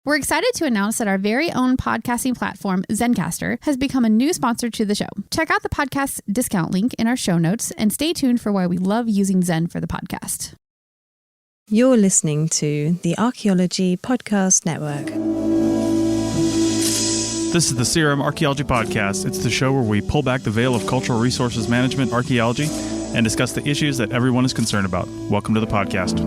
We're excited to announce that our very own podcasting platform, Zencastr, has become a new sponsor to the show. Check out the podcast's discount link in our show notes and stay tuned for why we love using Zen for the podcast. You're listening to the Archaeology Podcast Network. This is the CRM Archaeology Podcast. It's the show where we pull back the veil of cultural resources management archaeology and discuss the issues that everyone is concerned about. Welcome to the podcast.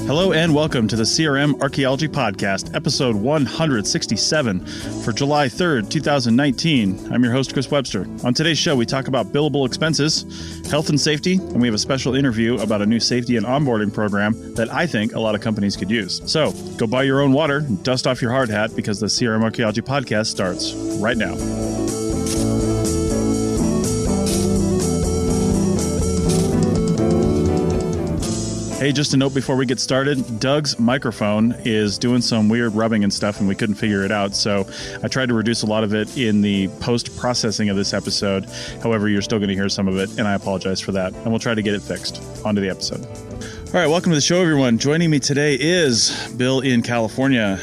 Hello and welcome to the CRM Archaeology Podcast, episode 167 for July 3rd, 2019. I'm your host, Chris Webster. On today's show, we talk about billable expenses, health and safety, and we have a special interview about a new safety and onboarding program that I think a lot of companies could use. So go buy your own water, dust off your hard hat, because the CRM Archaeology Podcast starts right now. Hey, just a note before we get started, Doug's microphone is doing some weird rubbing and stuff, and we couldn't figure it out. So I tried to reduce a lot of it in the post-processing of this episode. However, you're still going to hear some of it, and I apologize for that. And we'll try to get it fixed. On to the episode. All right, welcome to the show, everyone. Joining me today is Bill in California.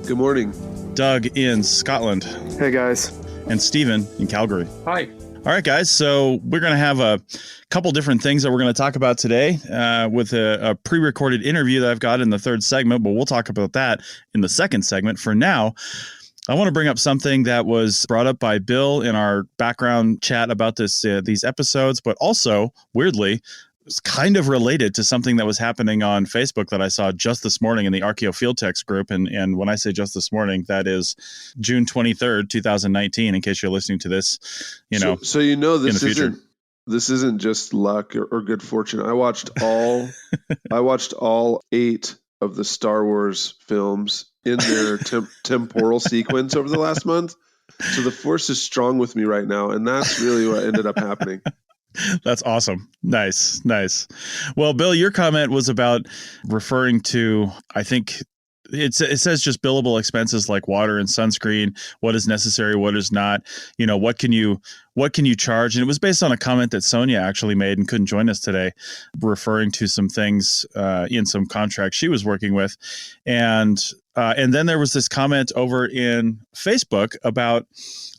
Good morning. Doug in Scotland. Hey, guys. And Stephen in Calgary. Hi. All right, guys. So we're going to have a couple different things that we're going to talk about today with a pre-recorded interview that I've got in the third segment, but we'll talk about that in the second segment. For now, I want to bring up something that was brought up by Bill in our background chat about these episodes, but also, weirdly, it's kind of related to something that was happening on Facebook that I saw just this morning in the Archeo Field Techs group. And when I say just this morning, that is June 23rd, 2019, in case you're listening to this, So this isn't just luck or good fortune. I watched all 8 of the Star Wars films in their temporal sequence over the last month. So the force is strong with me right now. And that's really what ended up happening. That's awesome. Nice. Well, Bill, your comment was about referring to, I think it says just billable expenses like water and sunscreen, what is necessary, what is not, what can you charge? And it was based on a comment that Sonia actually made and couldn't join us today, referring to some things in some contracts she was working with. And then there was this comment over in Facebook about,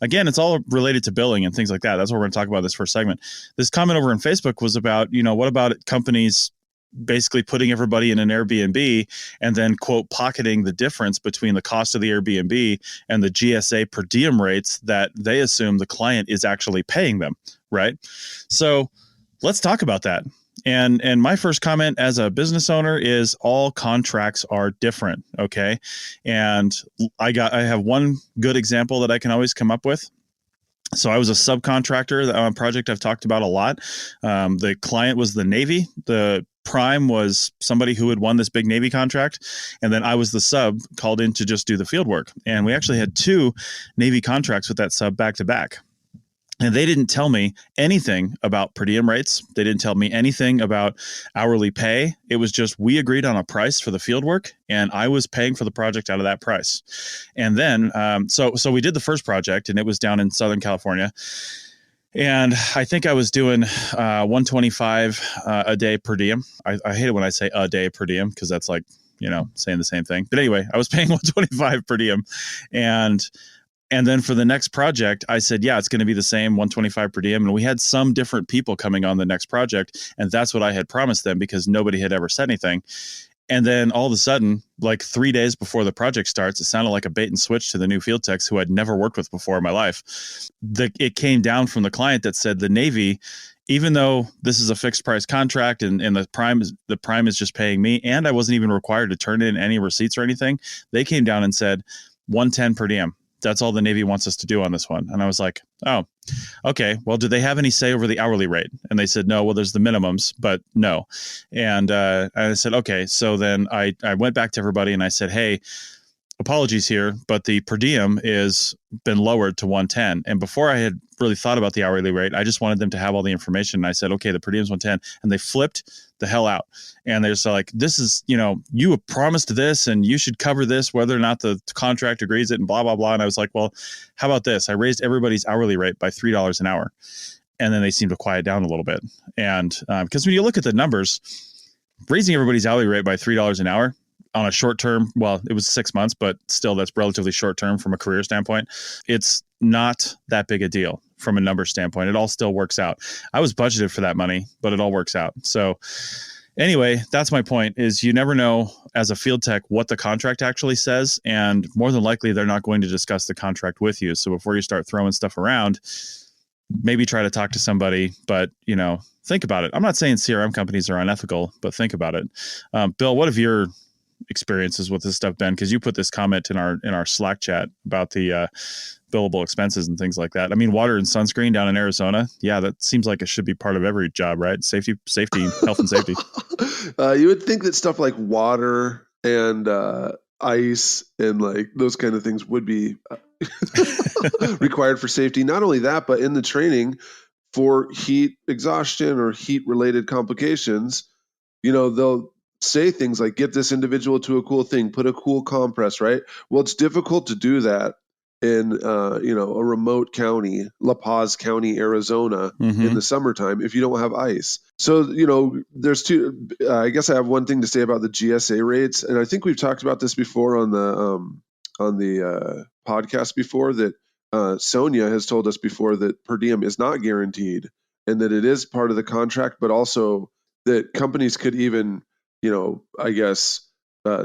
again, it's all related to billing and things like that. That's what we're going to talk about this first segment. This comment over in Facebook was about, what about companies basically putting everybody in an Airbnb and then, quote, pocketing the difference between the cost of the Airbnb and the GSA per diem rates that they assume the client is actually paying them, right? So let's talk about that. And my first comment as a business owner is all contracts are different, okay? And I have one good example that I can always come up with. So I was a subcontractor on a project I've talked about a lot. The client was the Navy. The prime was somebody who had won this big Navy contract. And then I was the sub called in to just do the field work. And we actually had 2 Navy contracts with that sub back to back. And they didn't tell me anything about per diem rates. They didn't tell me anything about hourly pay. It was just, we agreed on a price for the field work, and I was paying for the project out of that price. And then, so we did the first project, and it was down in Southern California. And I think I was doing $125 a day per diem. I hate it when I say a day per diem, because that's like, saying the same thing. But anyway, I was paying $125 per diem. And then for the next project, I said, yeah, it's going to be the same $125 per diem. And we had some different people coming on the next project. And that's what I had promised them, because nobody had ever said anything. And then all of a sudden, like 3 days before the project starts, it sounded like a bait and switch to the new field techs who I'd never worked with before in my life. It came down from the client that said the Navy, even though this is a fixed price contract and the prime is just paying me, and I wasn't even required to turn in any receipts or anything, they came down and said $110 per diem. That's all the Navy wants us to do on this one. And I was like, oh, okay. Well, do they have any say over the hourly rate? And they said, no, well, there's the minimums, but no. And I said, okay. So then I went back to everybody and I said, hey, apologies here, but the per diem is been lowered to 110. And before I had really thought about the hourly rate, I just wanted them to have all the information. And I said, okay, the per diem is 110. And they flipped the hell out. And they're just like, this is, you have promised this and you should cover this, whether or not the contract agrees it and blah, blah, blah. And I was like, well, how about this? I raised everybody's hourly rate by $3 an hour. And then they seem to quiet down a little bit. And because when you look at the numbers, raising everybody's hourly rate by $3 an hour on a short term, well, it was 6 months, but still that's relatively short term from a career standpoint. It's not that big a deal from a number standpoint. It all still works out. I was budgeted for that money, but it all works out. So anyway, that's my point, is you never know as a field tech what the contract actually says. And more than likely, they're not going to discuss the contract with you. So before you start throwing stuff around, maybe try to talk to somebody, but think about it. I'm not saying CRM companies are unethical, but think about it. Bill, what have your experiences with this stuff been? Because you put this comment in our Slack chat about the billable expenses and things like that. I mean, water and sunscreen down in Arizona. Yeah, that seems like it should be part of every job, right? Safety, health and safety. You would think that stuff like water and ice and like those kind of things would be required for safety. Not only that, but in the training for heat exhaustion or heat related complications, they'll say things like, get this individual to a cool thing, put a cool compress, right? Well, it's difficult to do that in a remote county, La Paz County, Arizona, in the summertime if you don't have ice. So there's two. I guess I have one thing to say about the GSA rates, and I think we've talked about this before on the podcast before. That Sonia has told us before that per diem is not guaranteed, and that it is part of the contract, but also that companies could even I guess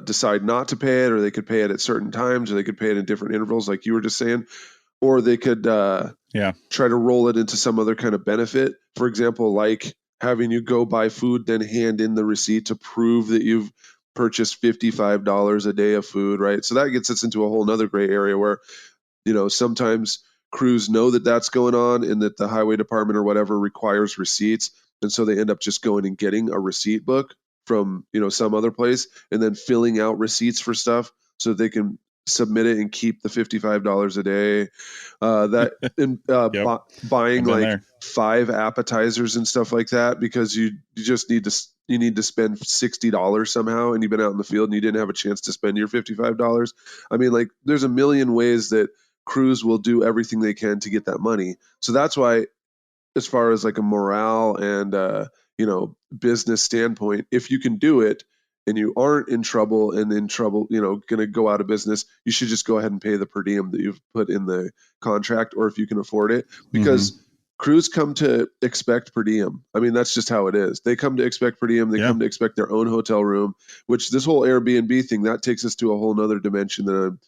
decide not to pay it, or they could pay it at certain times, or they could pay it in different intervals, like you were just saying, or they could try to roll it into some other kind of benefit. For example, like having you go buy food, then hand in the receipt to prove that you've purchased $55 a day of food, right? So that gets us into a whole nother gray area where, sometimes crews know that that's going on and that the highway department or whatever requires receipts. And so they end up just going and getting a receipt book from some other place and then filling out receipts for stuff so that they can submit it and keep the $55 a day. Buying like there. 5 appetizers and stuff like that because you just need to spend $60 somehow, and you've been out in the field and you didn't have a chance to spend your $55. I mean, like, there's a million ways that crews will do everything they can to get that money. So that's why, as far as like a morale and business standpoint, if you can do it and you aren't in trouble going to go out of business, you should just go ahead and pay the per diem that you've put in the contract, or if you can afford it, because crews come to expect per diem. I mean, that's just how it is. They come to expect per diem. They come to expect their own hotel room, which this whole Airbnb thing, that takes us to a whole nother dimension that I'm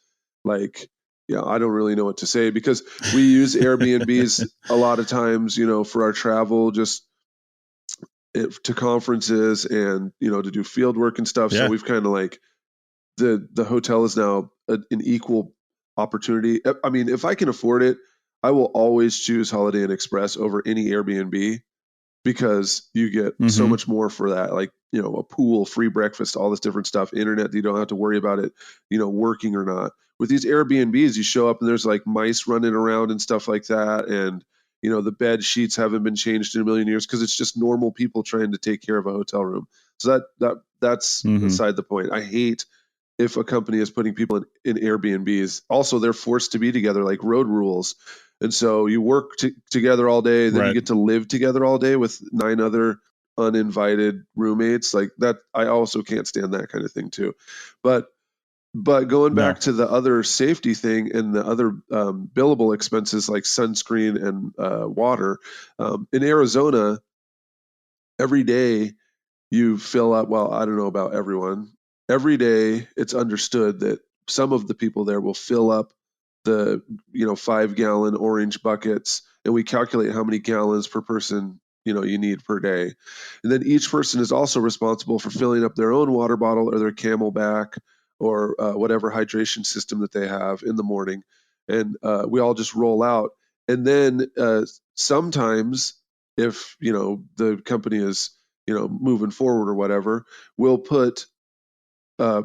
like, I don't really know what to say, because we use Airbnbs a lot of times, for our travel, just to conferences and, to do field work and stuff. So we've kind of like the hotel is now an equal opportunity. I mean, if I can afford it, I will always choose Holiday Inn Express over any Airbnb, because you get so much more for that. Like, a pool, free breakfast, all this different stuff, internet, you don't have to worry about it, working or not. With these Airbnbs, you show up and there's like mice running around and stuff like that. And, the bed sheets haven't been changed in a million years because it's just normal people trying to take care of a hotel room. So that's beside the point. I hate if a company is putting people in Airbnbs. Also, they're forced to be together, like road rules. And so you work together all day, then you get to live together all day with 9 other uninvited roommates. Like that, I also can't stand that kind of thing too. But going back to the other safety thing and the other billable expenses like sunscreen and water, in Arizona, every day you fill up, well, I don't know about everyone. Every day it's understood that some of the people there will fill up the 5-gallon orange buckets, and we calculate how many gallons per person you need per day. And then each person is also responsible for filling up their own water bottle or their Camelback or whatever hydration system that they have in the morning. And we all just roll out. And then sometimes if the company is moving forward or whatever, we'll put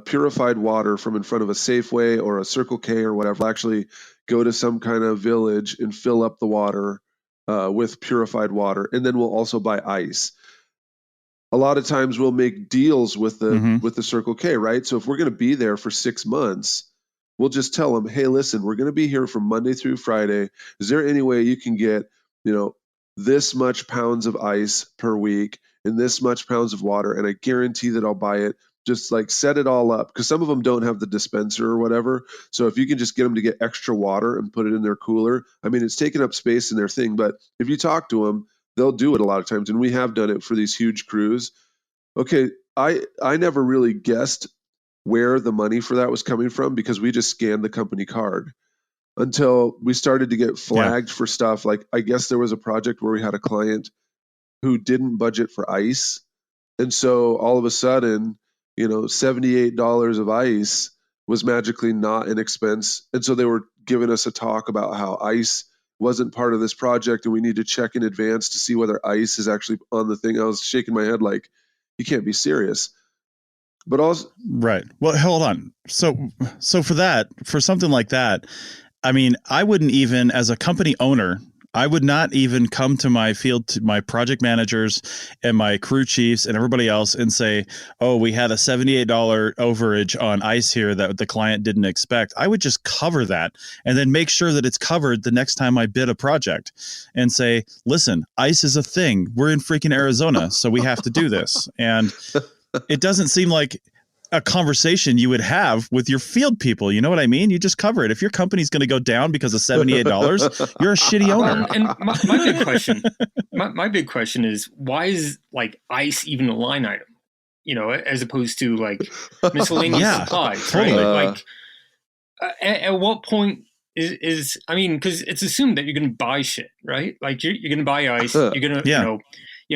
purified water from in front of a Safeway or a Circle K or whatever. Actually go to some kind of village and fill up the water with purified water, and then we'll also buy ice. A lot of times we'll make deals with the Circle K, right? So if we're going to be there for 6 months, we'll just tell them, hey, listen, we're going to be here from Monday through Friday. Is there any way you can get this much pounds of ice per week and this much pounds of water, and I guarantee that I'll buy it. Just like set it all up, because some of them don't have the dispenser or whatever. So if you can just get them to get extra water and put it in their cooler, I mean, it's taking up space in their thing, but if you talk to them, they'll do it a lot of times. And we have done it for these huge crews. Okay, I never really guessed where the money for that was coming from, because we just scanned the company card until we started to get flagged for stuff. Like, I guess there was a project where we had a client who didn't budget for ice. And so all of a sudden, $78 of ice was magically not an expense. And so they were giving us a talk about how ice wasn't part of this project and we need to check in advance to see whether ice is actually on the thing. I was shaking my head like, you can't be serious. But also, right. Well, hold on. So for something like that, I mean, I wouldn't even, as a company owner, I would not even come to my field, to my project managers and my crew chiefs and everybody else and say, oh, we had a $78 overage on ice here that the client didn't expect. I would just cover that and then make sure that it's covered the next time I bid a project and say, listen, ice is a thing. We're in freaking Arizona, so we have to do this. And it doesn't seem like a conversation you would have with your field people. You know what I mean? You just cover it. If your company's going to go down because of $78, you're a shitty owner. And my big question is, why is like ice even a line item? As opposed to like miscellaneous supplies, totally. Right? At what point is I mean, because it's assumed that you're going to buy shit, right? Like you're going to buy ice. You're going to,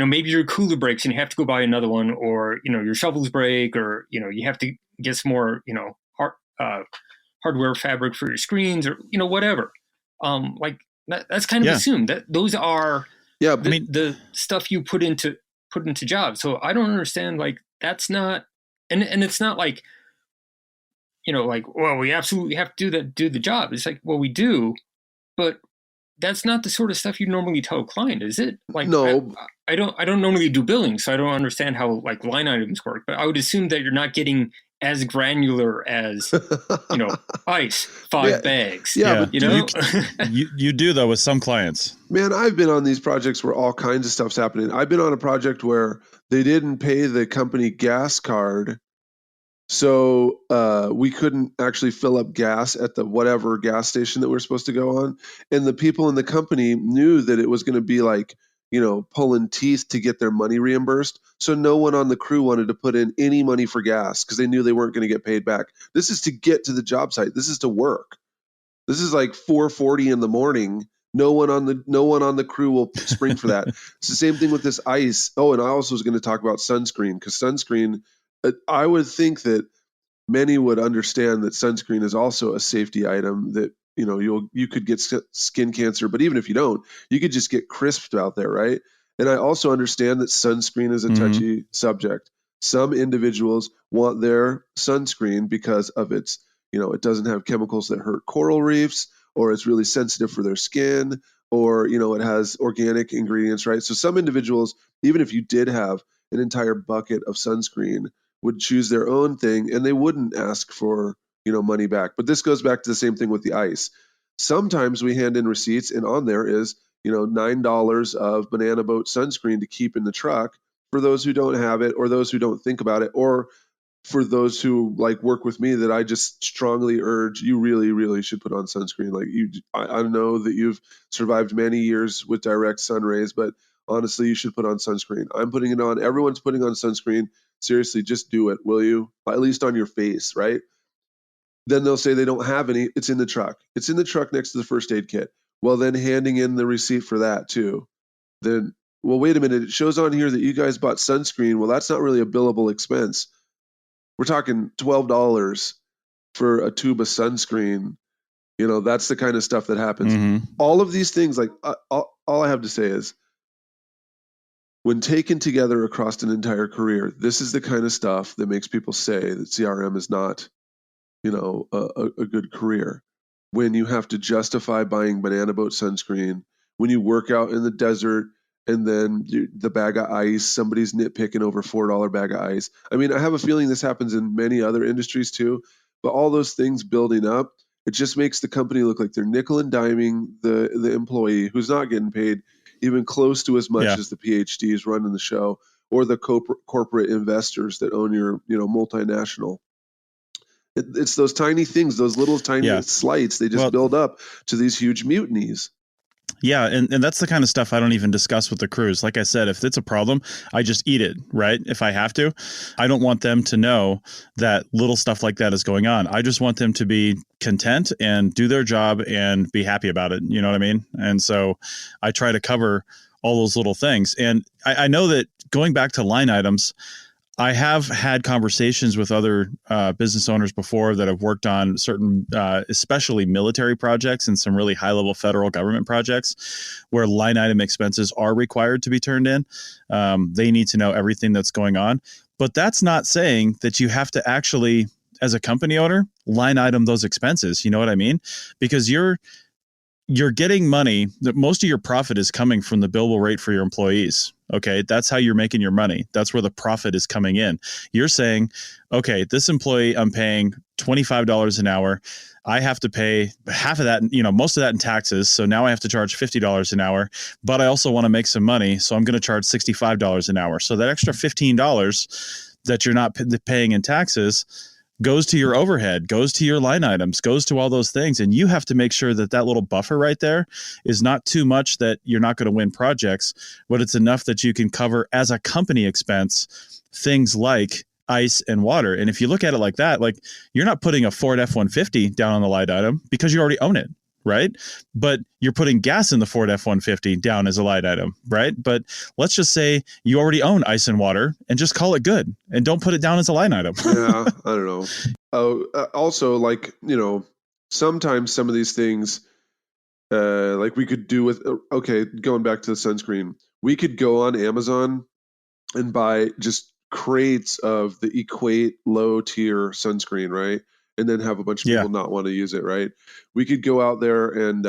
maybe your cooler breaks and you have to go buy another one, or, your shovels break, or, you have to get some more, hardware fabric for your screens, or, whatever. That's kind of assumed that those are the stuff you put into jobs. So I don't understand, like, that's not, and it's not like, well, we absolutely have to do the job. It's like, well, we do, but that's not the sort of stuff you normally tell a client, is it? Like, no, I don't normally do billing, so I don't understand how like line items work. But I would assume that you're not getting as granular as ice, 5 bags. Yeah, but you do though with some clients. Man, I've been on these projects where all kinds of stuff's happening. I've been on a project where they didn't pay the company gas card. So we couldn't actually fill up gas at the whatever gas station that we're supposed to go on. And the people in the company knew that it was going to be like, pulling teeth to get their money reimbursed. So no one on the crew wanted to put in any money for gas because they knew they weren't going to get paid back. This is to get to the job site. This is to work. This is like 4:40 in the morning. No one on the crew will spring for that. It's the same thing with this ice. Oh, and I also was going to talk about sunscreen, because sunscreen, I would think that many would understand that sunscreen is also a safety item, that you could get skin cancer, but even if you don't, you could just get crisped out there, right? And I also understand that sunscreen is a touchy subject. Some individuals want their sunscreen because of its, it doesn't have chemicals that hurt coral reefs, or it's really sensitive for their skin, or it has organic ingredients, right? So some individuals, even if you did have an entire bucket of sunscreen, would choose their own thing and they wouldn't ask for money back. But this goes back to the same thing with the ice. Sometimes we hand in receipts and on there is $9 of Banana Boat sunscreen to keep in the truck for those who don't have it, or those who don't think about it, or for those who like work with me, that I just strongly urge, you really, really should put on sunscreen. Like I know that you've survived many years with direct sun rays, but honestly, you should put on sunscreen. I'm putting it on. Everyone's putting on sunscreen. Seriously, just do it, will you? At least on your face, right? Then they'll say they don't have any. It's in the truck. It's in the truck next to the first aid kit. Well, then handing in the receipt for that too. Then, well, wait a minute. It shows on here that you guys bought sunscreen. Well, that's not really a billable expense. We're talking $12 for a tube of sunscreen. That's the kind of stuff that happens. All of these things, like all I have to say is, when taken together across an entire career, this is the kind of stuff that makes people say that CRM is not, a good career. When you have to justify buying Banana Boat sunscreen, when you work out in the desert and then the bag of ice, somebody's nitpicking over $4 bag of ice. I mean, I have a feeling this happens in many other industries too, but all those things building up, it just makes the company look like they're nickel and diming the employee who's not getting paid. even close to as much as the PhDs running the show or the corporate investors that own your, multinational. It's those tiny things, those little tiny slights. They just build up to these huge mutinies. Yeah, and that's the kind of stuff I don't even discuss with the crews. Like I said, if it's a problem, I just eat it, right? If I have to. I don't want them to know that little stuff like that is going on. I just want them to be content and do their job and be happy about it. You know what I mean? And so I try to cover all those little things. And I know that going back to line items, I have had conversations with other business owners before that have worked on certain, especially military projects and some really high-level federal government projects where line item expenses are required to be turned in. They need to know everything that's going on. But that's not saying that you have to actually, as a company owner, line item those expenses. You know what I mean? Because you're getting money, that most of your profit is coming from the billable rate for your employees. Okay. That's how you're making your money. That's where the profit is coming in. You're saying, okay, this employee, I'm paying $25 an hour. I have to pay half of that, most of that in taxes. So now I have to charge $50 an hour, but I also want to make some money. So I'm going to charge $65 an hour. So that extra $15 that you're not paying in taxes goes to your overhead, goes to your line items, goes to all those things. And you have to make sure that that little buffer right there is not too much that you're not going to win projects, but it's enough that you can cover as a company expense things like ice and water. And if you look at it like that, like you're not putting a Ford F-150 down on the line item because you already own it. Right. But you're putting gas in the Ford F-150 down as a line item. Right. But let's just say you already own ice and water and just call it good and don't put it down as a line item. Yeah, I don't know. Also, like, sometimes some of these things, like we could do with, going back to the sunscreen, we could go on Amazon and buy just crates of the Equate low tier sunscreen, right? And then have a bunch of people not want to use it, right? We could go out there and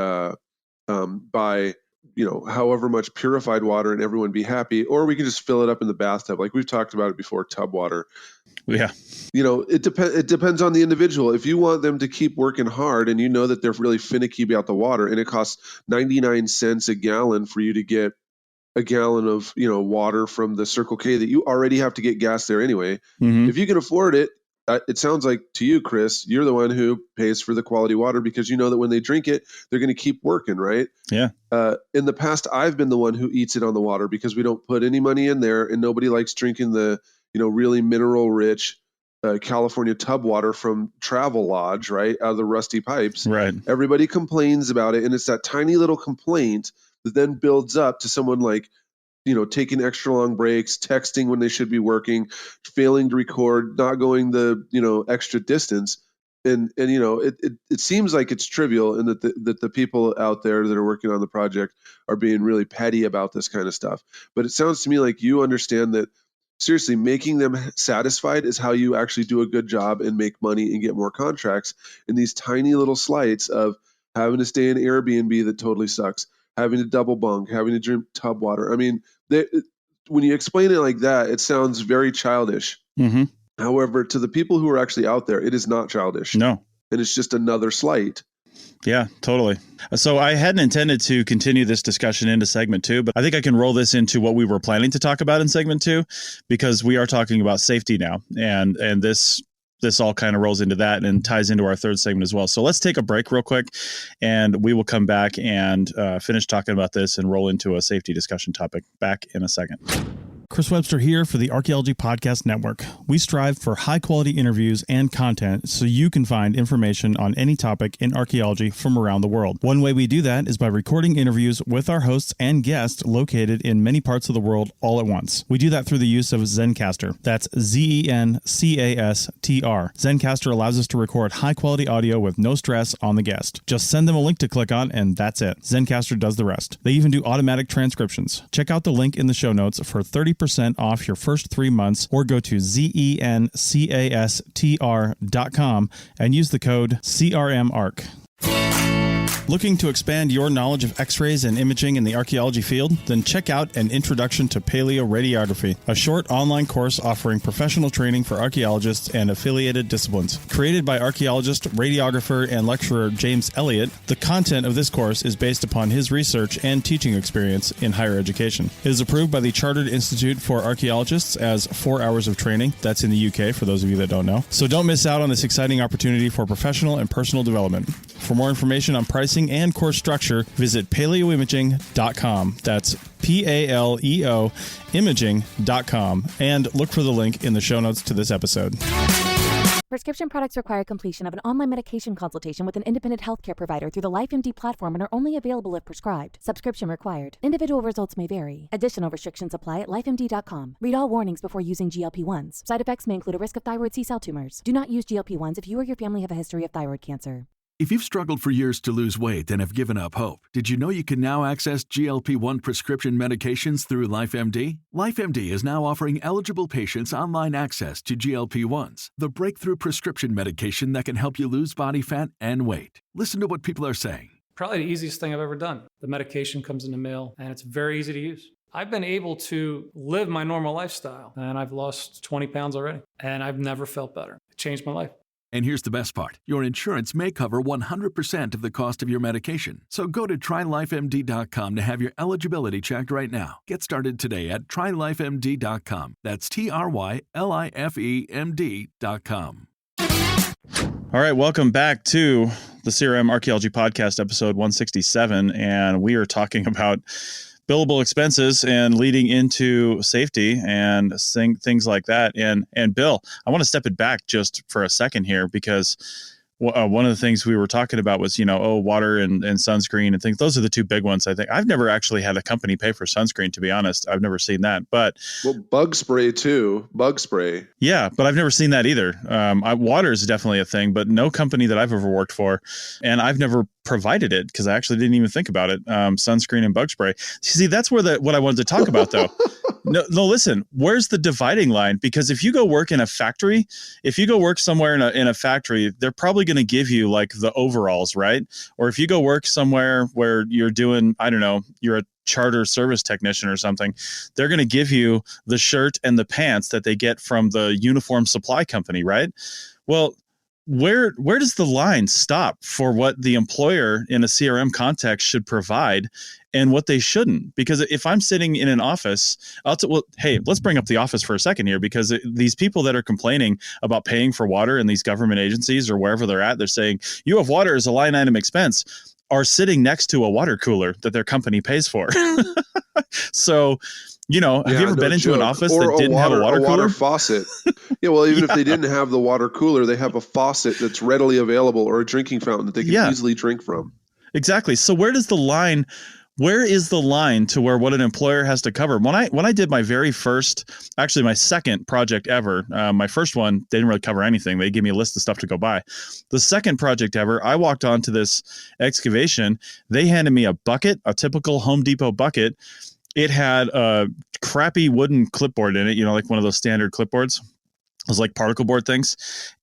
buy, however much purified water and everyone be happy, or we can just fill it up in the bathtub. Like we've talked about it before, tub water. Yeah. It depends on the individual. If you want them to keep working hard and you know that they're really finicky about the water and it costs 99 cents a gallon for you to get a gallon of, water from the Circle K that you already have to get gas there anyway. Mm-hmm. If you can afford it, it sounds like to you, Chris, you're the one who pays for the quality water because you know that when they drink it, they're going to keep working, right? Yeah. In the past, I've been the one who eats it on the water because we don't put any money in there and nobody likes drinking the, really mineral rich California tub water from Travel Lodge, right? Out of the rusty pipes. Right. Everybody complains about it. And it's that tiny little complaint that then builds up to someone like, taking extra long breaks, texting when they should be working, failing to record, not going the, extra distance. And it seems like it's trivial and that the people out there that are working on the project are being really petty about this kind of stuff. But it sounds to me like you understand that seriously, making them satisfied is how you actually do a good job and make money and get more contracts. And these tiny little slights of having to stay in Airbnb that totally sucks, having to double bunk, having to drink tub water. I mean, when you explain it like that, it sounds very childish. Mm-hmm. However, to the people who are actually out there, it is not childish. No. And it's just another slight. Yeah, totally. So I hadn't intended to continue this discussion into segment 2, but I think I can roll this into what we were planning to talk about in segment 2, because we are talking about safety now. And this all kind of rolls into that and ties into our third segment as well. So let's take a break real quick and we will come back and finish talking about this and roll into a safety discussion topic back in a second. Chris Webster here for the Archaeology Podcast Network. We strive for high-quality interviews and content so you can find information on any topic in archaeology from around the world. One way we do that is by recording interviews with our hosts and guests located in many parts of the world all at once. We do that through the use of Zencastr. That's Zencastr. Zencastr allows us to record high-quality audio with no stress on the guest. Just send them a link to click on, and that's it. Zencastr does the rest. They even do automatic transcriptions. Check out the link in the show notes for 30% off your first 3 months, or go to zencastr.com and use the code CRM Arch. Looking to expand your knowledge of X-rays and imaging in the archaeology field? Then check out An Introduction to Paleoradiography, a short online course offering professional training for archaeologists and affiliated disciplines. Created by archaeologist, radiographer, and lecturer James Elliott, the content of this course is based upon his research and teaching experience in higher education. It is approved by the Chartered Institute for Archaeologists as 4 hours of training. That's in the UK, for those of you that don't know. So don't miss out on this exciting opportunity for professional and personal development. For more information on pricing and course structure, visit paleoimaging.com. That's PALEO imaging.com, and look for the link in the show notes to this episode. Prescription products require completion of an online medication consultation with an independent healthcare provider through the LifeMD platform and are only available if prescribed. Subscription required. Individual results may vary. Additional restrictions apply at lifemd.com. Read all warnings before using GLP-1s. Side effects may include a risk of thyroid C-cell tumors. Do not use GLP-1s if you or your family have a history of thyroid cancer. If you've struggled for years to lose weight and have given up hope, did you know you can now access GLP-1 prescription medications through LifeMD? LifeMD is now offering eligible patients online access to GLP-1s, the breakthrough prescription medication that can help you lose body fat and weight. Listen to what people are saying. Probably the easiest thing I've ever done. The medication comes in the mail and it's very easy to use. I've been able to live my normal lifestyle and I've lost 20 pounds already and I've never felt better. It changed my life. And here's the best part. Your insurance may cover 100% of the cost of your medication. So go to trylifemd.com to have your eligibility checked right now. Get started today at trylifemd.com. That's trylifemd.com. All right, welcome back to the CRM Archaeology Podcast, episode 167, and we are talking about billable expenses and leading into safety and things like that. And Bill, I want to step it back just for a second here, because one of the things we were talking about was, water and sunscreen and things. Those are the two big ones, I think. I've never actually had a company pay for sunscreen, to be honest. I've never seen that. But bug spray too. Bug spray. Yeah, but I've never seen that either. Water is definitely a thing, but no company that I've ever worked for, and I've never provided it because I actually didn't even think about it. Sunscreen and bug spray. See, that's where what I wanted to talk about, though. No, listen, where's the dividing line? Because if you go work in a factory, if you go work somewhere in a factory, they're probably going to give you like the overalls, right? Or if you go work somewhere where you're doing, I don't know, you're a charter service technician or something, they're going to give you the shirt and the pants that they get from the uniform supply company, right? Well, where does the line stop for what the employer in a CRM context should provide and what they shouldn't? Because if I'm sitting in an office, hey, let's bring up the office for a second here, because these people that are complaining about paying for water in these government agencies or wherever they're at, they're saying you have water as a line item expense, are sitting next to a water cooler that their company pays for. So, have you ever been into an office that didn't have a water cooler? A water faucet. Yeah, well, even if they didn't have the water cooler, they have a faucet that's readily available, or a drinking fountain that they can easily drink from. Exactly. So where is the line to where what an employer has to cover? When I did my very first, actually my second project ever, my first one, they didn't really cover anything. They gave me a list of stuff to go buy. The second project ever, I walked onto this excavation. They handed me a bucket, a typical Home Depot bucket. It had a crappy wooden clipboard in it, like one of those standard clipboards. It was like particle board things.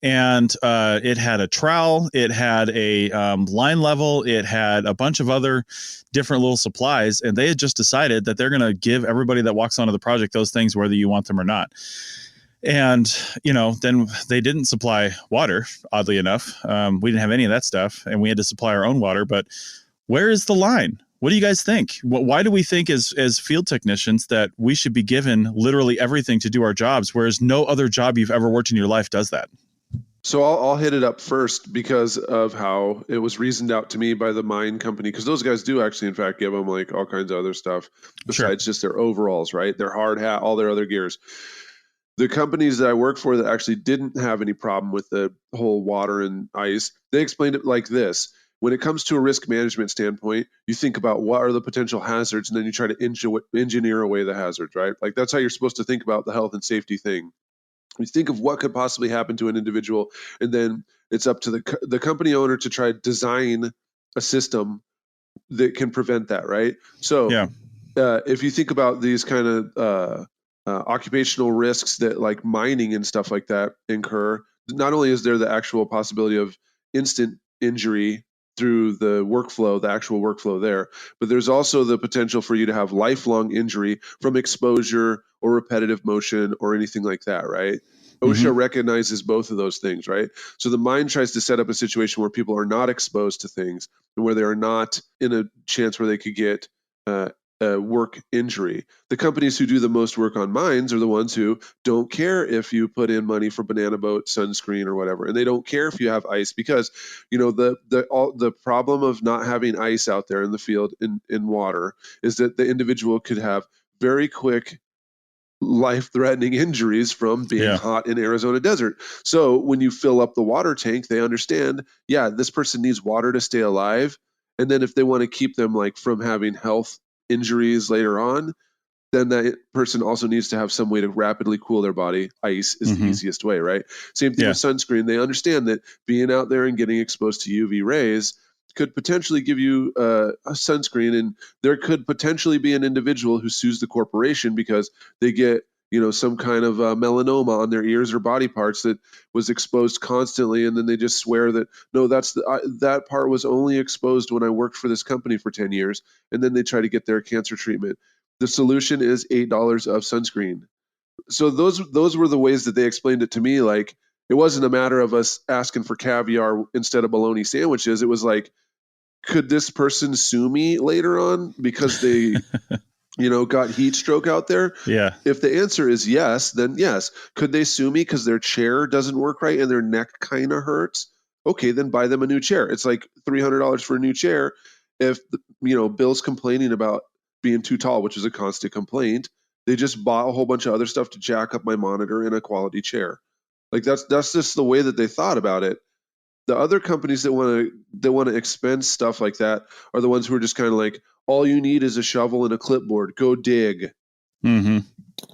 And it had a trowel. It had a line level. It had a bunch of other different little supplies. And they had just decided that they're going to give everybody that walks onto the project those things, whether you want them or not. And, then they didn't supply water, oddly enough. We didn't have any of that stuff, and we had to supply our own water. But where is the line? What do you guys think? Why do we think as field technicians that we should be given literally everything to do our jobs, whereas no other job you've ever worked in your life does that? So I'll hit it up first because of how it was reasoned out to me by the mine company, because those guys do actually, in fact, give them like all kinds of other stuff besides just their overalls, right? Their hard hat, all their other gears. The companies that I work for that actually didn't have any problem with the whole water and ice, they explained it like this. When it comes to a risk management standpoint, you think about what are the potential hazards, and then you try to engineer away the hazards, right? Like that's how you're supposed to think about the health and safety thing. You think of what could possibly happen to an individual, and then it's up to the company owner to try to design a system that can prevent that, right? So if you think about these kind of occupational risks that like mining and stuff like that incur, not only is there the actual possibility of instant injury through the workflow, the actual workflow there. But there's also the potential for you to have lifelong injury from exposure or repetitive motion or anything like that, right? OSHA recognizes both of those things, right? So the mind tries to set up a situation where people are not exposed to things and where they are not in a chance where they could get a work injury. The companies who do the most work on mines are the ones who don't care if you put in money for banana boat sunscreen or whatever, and they don't care if you have ice, because the problem of not having ice out there in the field in water is that the individual could have very quick life-threatening injuries from being hot in Arizona desert. So when you fill up the water tank, they understand, this person needs water to stay alive. And then if they want to keep them from having health injuries later on, then that person also needs to have some way to rapidly cool their body. Ice is the easiest way, right? Same thing with sunscreen. They understand that being out there and getting exposed to UV rays could potentially give you a sunscreen, and there could potentially be an individual who sues the corporation because they get some kind of melanoma on their ears or body parts that was exposed constantly, and then they just swear that no, that part was only exposed when I worked for this company for 10 years, and then they try to get their cancer treatment. The solution is $8 of sunscreen. So those were the ways that they explained it to me. It wasn't a matter of us asking for caviar instead of bologna sandwiches. It was could this person sue me later on because they got heat stroke out there? Yeah. If the answer is yes, then yes. Could they sue me because their chair doesn't work right and their neck kind of hurts? Okay, then buy them a new chair. It's $300 for a new chair. If Bill's complaining about being too tall, which is a constant complaint, they just bought a whole bunch of other stuff to jack up my monitor in a quality chair. That's just the way that they thought about it. The other companies that want to expense stuff like that are the ones who are just kind of all you need is a shovel and a clipboard. Go dig. Mm-hmm.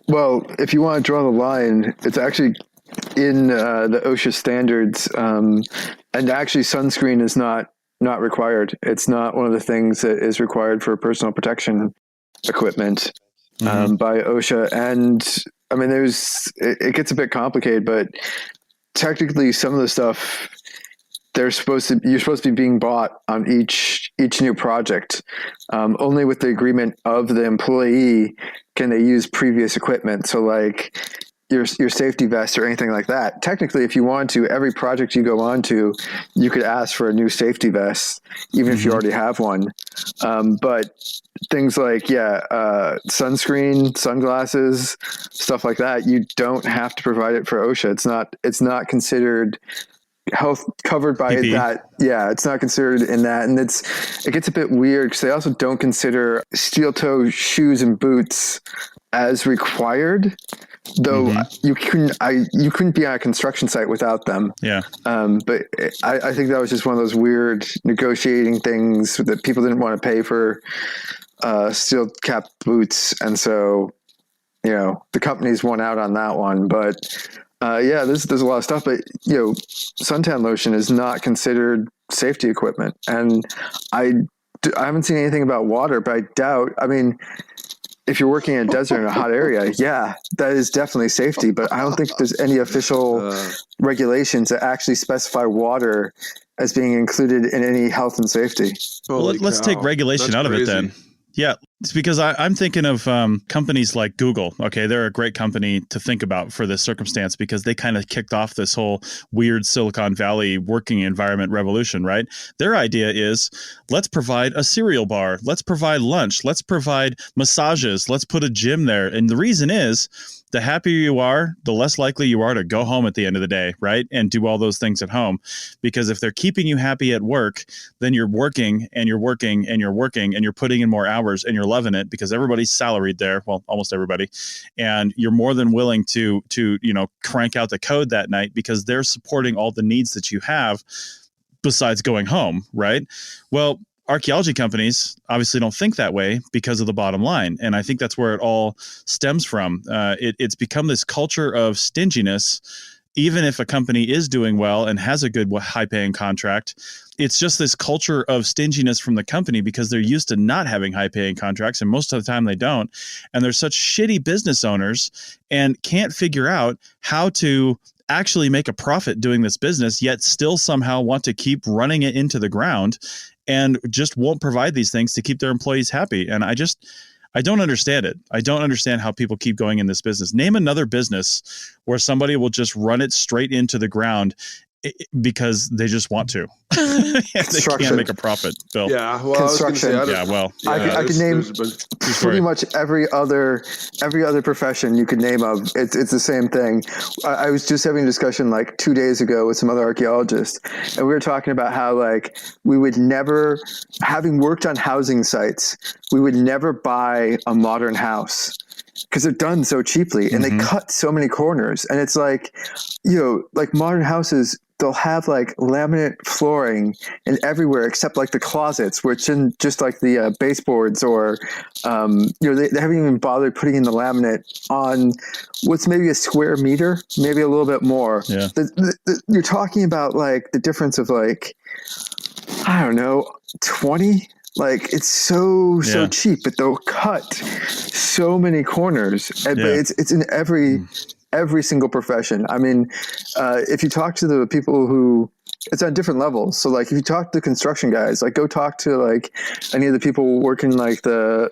Well, if you want to draw the line, it's actually in the OSHA standards, and actually sunscreen is not required. It's not one of the things that is required for personal protection equipment by OSHA. And I mean, it gets a bit complicated, but technically some of the stuff you're supposed to be being bought on each new project. Only with the agreement of the employee can they use previous equipment. So your safety vest or anything like that. Technically, if you want to, every project you go on to, you could ask for a new safety vest, even if you already have one. But things sunscreen, sunglasses, stuff like that, you don't have to provide it for OSHA. It's not considered health covered by PP. that. Yeah, it's not considered in that. And it gets a bit weird because they also don't consider steel toe shoes and boots as required, though you couldn't be on a construction site without them. Yeah. But I think that was just one of those weird negotiating things that people didn't want to pay for steel cap boots. And so, the companies won out on that one. But there's a lot of stuff, but suntan lotion is not considered safety equipment. And I haven't seen anything about water, but I doubt, if you're working in a desert in a hot area, that is definitely safety, but I don't think there's any official regulations that actually specify water as being included in any health and safety. Well, let's take regulation out of it then. Yeah, it's because I'm thinking of companies like Google. Okay, they're a great company to think about for this circumstance because they kind of kicked off this whole weird Silicon Valley working environment revolution, right? Their idea is, let's provide a cereal bar, let's provide lunch, let's provide massages, let's put a gym there. And the reason is, the happier you are, the less likely you are to go home at the end of the day, right? And do all those things at home. Because if they're keeping you happy at work, then you're working and you're working and you're working and you're putting in more hours and you're loving it because everybody's salaried there. Well, almost everybody. And you're more than willing to crank out the code that night because they're supporting all the needs that you have besides going home, right? Well, archaeology companies obviously don't think that way because of the bottom line. And I think that's where it all stems from. It's become this culture of stinginess. Even if a company is doing well and has a good high-paying contract, it's just this culture of stinginess from the company because they're used to not having high-paying contracts, and most of the time they don't. And they're such shitty business owners and can't figure out how to actually make a profit doing this business, yet still somehow want to keep running it into the ground and just won't provide these things to keep their employees happy. And I don't understand it. I don't understand how people keep going in this business. Name another business where somebody will just run it straight into the ground because they just want to. They can't make a profit, Bill. Yeah, well, construction. I could name pretty much every other profession you could name of. It's the same thing. I was just having a discussion like 2 days ago with some other archaeologists, and we were talking about how like we would never, having worked on housing sites, we would never buy a modern house because they're done so cheaply and they cut so many corners. And it's like, like modern houses, they'll have like laminate flooring and everywhere except like the closets, which in just like the baseboards, or they haven't even bothered putting in the laminate on what's maybe a square meter, maybe a little bit more. Yeah. You're talking about like the difference of like, I don't know, 20. Like it's so cheap, but they'll cut so many corners. But it's in every single profession. I mean, if you talk to the people who, it's on different levels. So like if you talk to the construction guys, like go talk to like any of the people working like the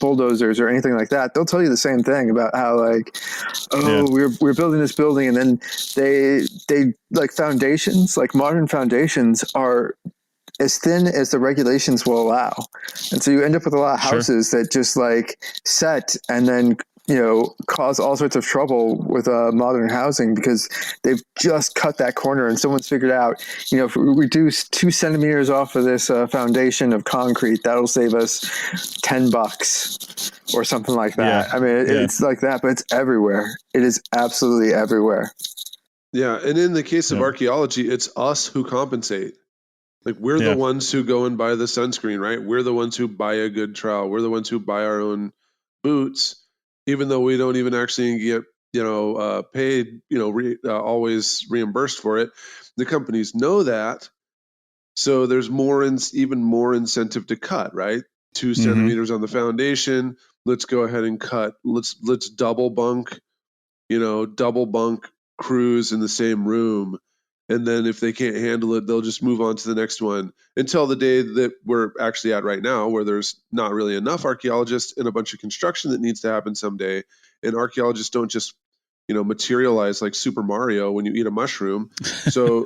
bulldozers or anything like that. They'll tell you the same thing about how like, we're building this building, and then they like foundations, like modern foundations are as thin as the regulations will allow. And so you end up with a lot of houses that just like set and then, cause all sorts of trouble with modern housing because they've just cut that corner and someone's figured out, if we reduce 2 centimeters off of this foundation of concrete, that'll save us $10 or something like that. I mean, it's like that, but it's everywhere. It is absolutely everywhere. Yeah. And in the case of archaeology, it's us who compensate. Like we're the ones who go and buy the sunscreen, right? We're the ones who buy a good trowel. We're the ones who buy our own boots, even though we don't even actually get, paid, always reimbursed for it. The companies know that. So there's even more incentive to cut, right? 2 centimeters on the foundation. Let's go ahead and cut. Let's double bunk crews in the same room. And then if they can't handle it, they'll just move on to the next one until the day that we're actually at right now, where there's not really enough archaeologists and a bunch of construction that needs to happen someday. And archaeologists don't just, materialize like Super Mario when you eat a mushroom. So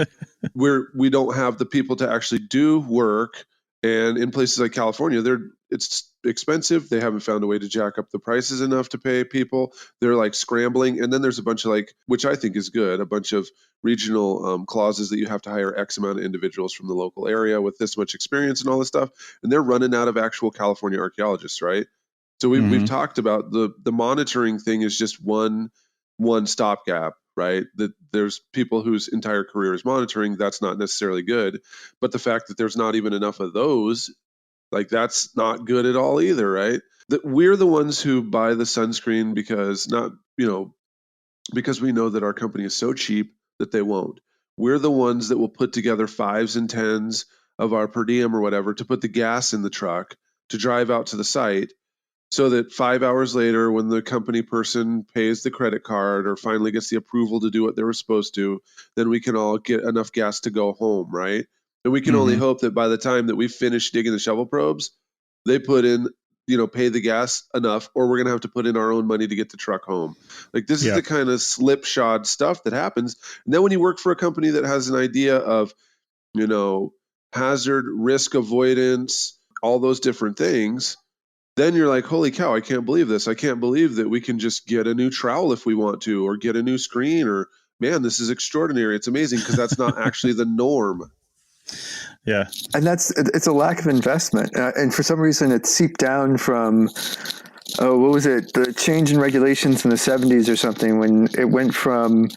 we don't have the people to actually do work. And in places like California, it's expensive. They haven't found a way to jack up the prices enough to pay people. They're like scrambling. And then there's a bunch of which I think is good, a bunch of regional clauses that you have to hire X amount of individuals from the local area with this much experience and all this stuff. And they're running out of actual California archaeologists, right? So we've talked about the monitoring thing is just one stopgap, right? That there's people whose entire career is monitoring. That's not necessarily good. But the fact that there's not even enough of those, like that's not good at all either, right? That we're the ones who buy the sunscreen because we know that our company is so cheap that they won't. We're the ones that will put together 5s and 10s of our per diem or whatever to put the gas in the truck to drive out to the site, so that 5 hours later, when the company person pays the credit card or finally gets the approval to do what they were supposed to, then we can all get enough gas to go home, right? And we can only hope that by the time that we finish digging the shovel probes, they put in, pay the gas enough, or we're going to have to put in our own money to get the truck home. Like this is the kind of slipshod stuff that happens. And then when you work for a company that has an idea of, hazard, risk avoidance, all those different things, then you're like, holy cow, I can't believe this. I can't believe that we can just get a new trowel if we want to, or get a new screen, or man, this is extraordinary. It's amazing, because that's not actually the norm. Yeah. And it's a lack of investment. And for some reason it seeped down from, what was it? The change in regulations in the 70s or something, when it went from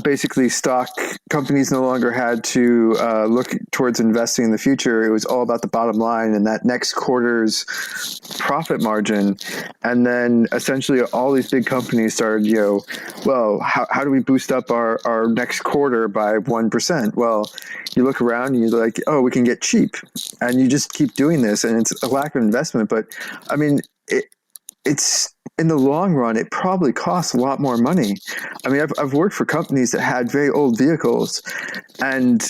basically stock companies no longer had to look towards investing in the future. It was all about the bottom line and that next quarter's profit margin. And then essentially all these big companies started, how do we boost up our next quarter by 1%? Well, you look around and you're like, oh, we can get cheap. And you just keep doing this, and it's a lack of investment. But I mean, it's in the long run, it probably costs a lot more money. I mean, I've worked for companies that had very old vehicles, and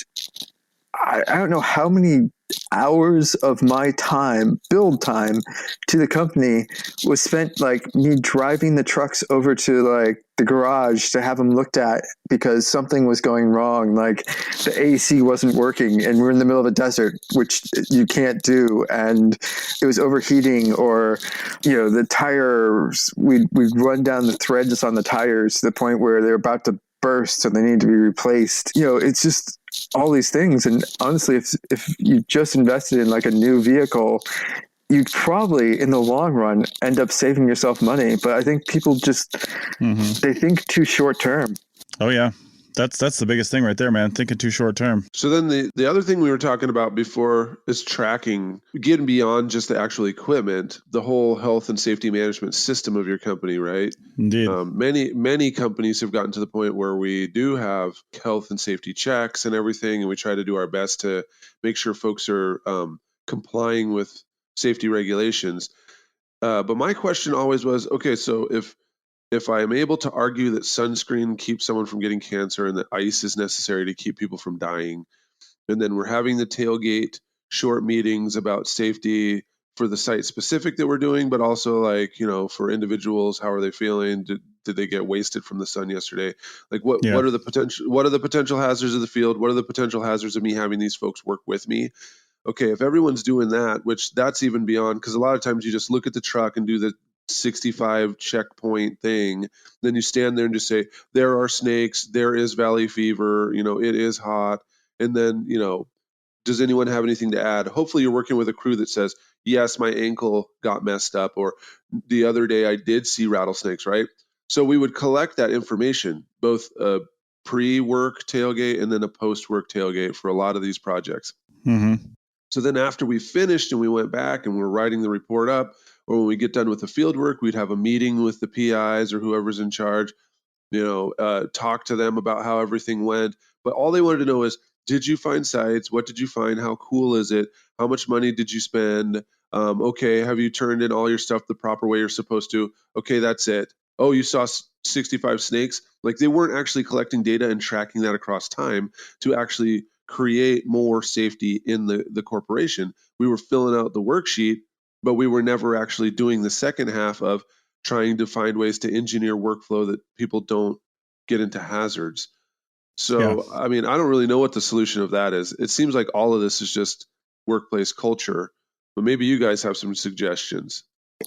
I don't know how many hours of my time, build time, to the company was spent like me driving the trucks over to like the garage to have them looked at because something was going wrong. Like the AC wasn't working and we're in the middle of a desert, which you can't do. And it was overheating, or, the tires, we'd run down the threads on the tires to the point where they're about to burst and they need to be replaced. It's just all these things. And honestly, if you just invested in like a new vehicle, you'd probably in the long run end up saving yourself money. But I think people just, they think too short term. Oh yeah. That's the biggest thing right there, man. Thinking too short term. So then the other thing we were talking about before is tracking, getting beyond just the actual equipment, the whole health and safety management system of your company, right? Indeed. Many companies have gotten to the point where we do have health and safety checks and everything, and we try to do our best to make sure folks are complying with safety regulations. But my question always was, okay, so if I am able to argue that sunscreen keeps someone from getting cancer and that ice is necessary to keep people from dying, and then we're having the tailgate short meetings about safety for the site specific that we're doing, but also like, for individuals, how are they feeling? Did they get wasted from the sun yesterday? Like what are the potential hazards of the field? What are the potential hazards of me having these folks work with me? Okay, if everyone's doing that, which that's even beyond, because a lot of times you just look at the truck and do the 65 checkpoint thing, then you stand there and just say, there are snakes, there is valley fever, it is hot. And then, does anyone have anything to add? Hopefully you're working with a crew that says, yes, my ankle got messed up, or the other day I did see rattlesnakes, right? So we would collect that information, both a pre-work tailgate and then a post-work tailgate for a lot of these projects. Mm-hmm. So then after we finished and we went back and we're writing the report up, or when we get done with the field work, we'd have a meeting with the PIs or whoever's in charge, talk to them about how everything went. But all they wanted to know is, did you find sites? What did you find? How cool is it? How much money did you spend? Okay, have you turned in all your stuff the proper way you're supposed to? Okay, that's it. Oh, you saw 65 snakes? Like, they weren't actually collecting data and tracking that across time to actually create more safety in the corporation. We were filling out the worksheet, but we were never actually doing the second half of trying to find ways to engineer workflow that people don't get into hazards. So, yeah. I mean, I don't really know what the solution of that is. It seems like all of this is just workplace culture, but maybe you guys have some suggestions.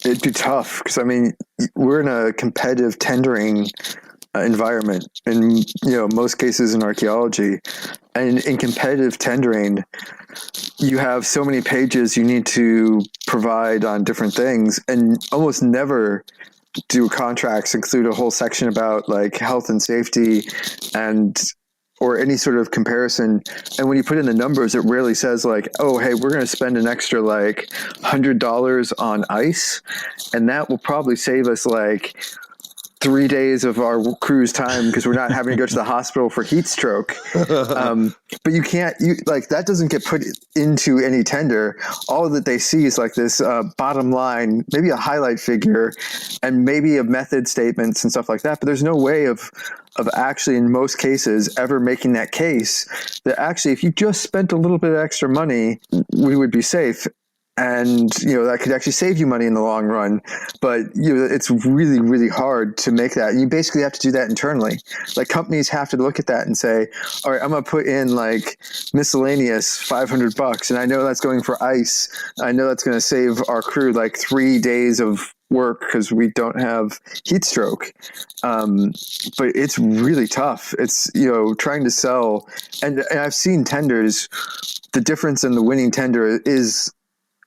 It'd be tough because, I mean, we're in a competitive tendering environment in, most cases in archaeology. And in competitive tendering, you have so many pages you need to provide on different things, and almost never do contracts include a whole section about like health and safety or any sort of comparison. And when you put in the numbers, it rarely says like, oh, hey, we're going to spend an extra like $100 on ice, and that will probably save us like 3 days of our crew's time because we're not having to go to the hospital for heat stroke. But that doesn't get put into any tender. All that they see is like this bottom line, maybe a highlight figure, and maybe a method statements and stuff like that. But there's no way of actually, in most cases, ever making that case that actually, if you just spent a little bit of extra money, we would be safe. And, that could actually save you money in the long run. But, it's really, really hard to make that. You basically have to do that internally. Like, companies have to look at that and say, all right, I'm going to put in like miscellaneous $500. And I know that's going for ice. I know that's going to save our crew like 3 days of work because we don't have heat stroke. But it's really tough. It's, trying to sell. And I've seen tenders. The difference in the winning tender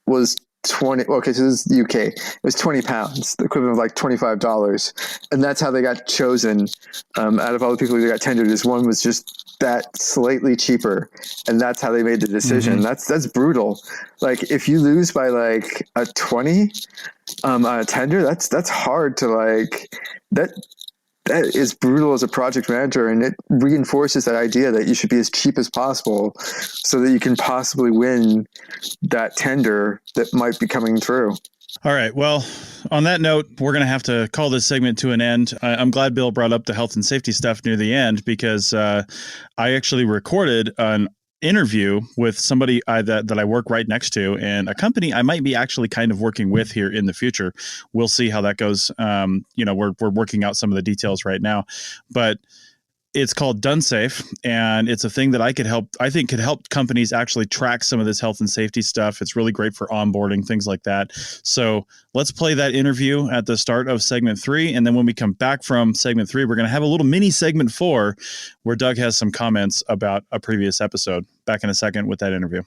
was 20. Okay, so this is the UK. It was £20, the equivalent of like $25, and that's how they got chosen. Out of all the people who got tendered, is one was just that slightly cheaper, and that's how they made the decision. Mm-hmm. That's brutal. Like if you lose by like a 20 on a tender, that's hard to like that. That is brutal as a project manager, and it reinforces that idea that you should be as cheap as possible so that you can possibly win that tender that might be coming through. All right. Well, on that note, we're going to have to call this segment to an end. I'm glad Bill brought up the health and safety stuff near the end because I actually recorded an interview with somebody that I work right next to, and a company I might be actually kind of working with here in the future. We'll see how that goes. We're working out some of the details right now, but it's called DoneSafe, and it's a thing that I think could help companies actually track some of this health and safety stuff. It's really great for onboarding, things like that. So let's play that interview at the start of segment 3. And then when we come back from segment 3, we're going to have a little mini segment 4 where Doug has some comments about a previous episode. Back in a second with that interview.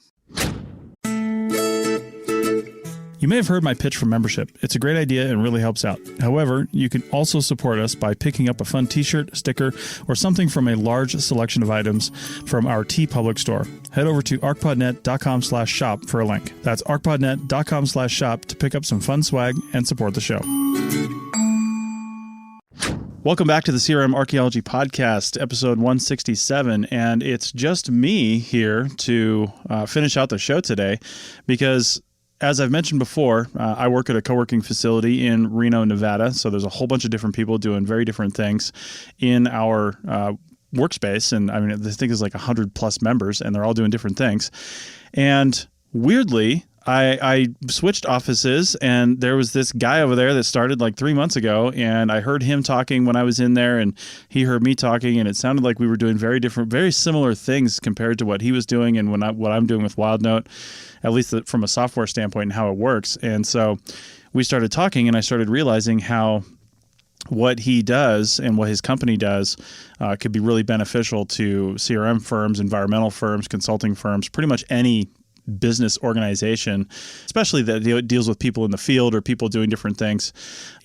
You may have heard my pitch for membership. It's a great idea and really helps out. However, you can also support us by picking up a fun t-shirt, sticker, or something from a large selection of items from our TeePublic store. Head over to arcpodnet.com/shop for a link. That's arcpodnet.com/shop to pick up some fun swag and support the show. Welcome back to the CRM Archaeology Podcast, episode 167, and it's just me here to finish out the show today because, as I've mentioned before, I work at a co-working facility in Reno, Nevada. So there's a whole bunch of different people doing very different things in our workspace. And I mean, this thing is like 100 plus members, and they're all doing different things. And weirdly, I switched offices, and there was this guy over there that started like 3 months ago, and I heard him talking when I was in there, and he heard me talking, and it sounded like we were doing very similar things compared to what he was doing and what I'm doing with WildNote, at least from a software standpoint and how it works. And so we started talking, and I started realizing how what he does and what his company does could be really beneficial to CRM firms, environmental firms, consulting firms, pretty much any business organization, especially that deals with people in the field or people doing different things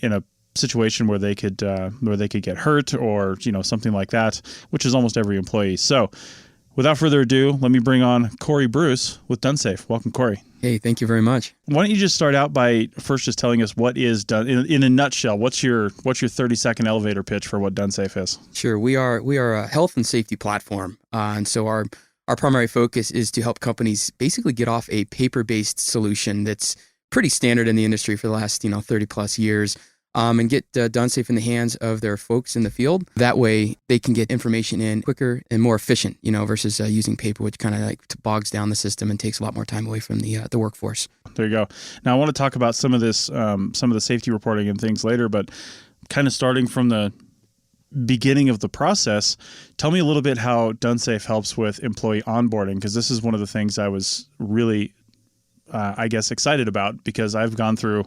in a situation where they could get hurt or something like that, which is almost every employee. So without further ado, let me bring on Corey Bruce with DoneSafe. Welcome, Corey. Hey, thank you very much. Why don't you just start out by first just telling us what is done in a nutshell? What's your 30-second elevator pitch for what DoneSafe is? Sure. We are a health and safety platform, and so our primary focus is to help companies basically get off a paper-based solution that's pretty standard in the industry for the last 30 plus years, and get DoneSafe in the hands of their folks in the field. That way, they can get information in quicker and more efficient, versus using paper, which kind of like bogs down the system and takes a lot more time away from the workforce. There you go. Now, I want to talk about some of this, some of the safety reporting and things later, but kind of starting from the beginning of the process, tell me a little bit how DoneSafe helps with employee onboarding, because this is one of the things I was really, excited about, because I've gone through,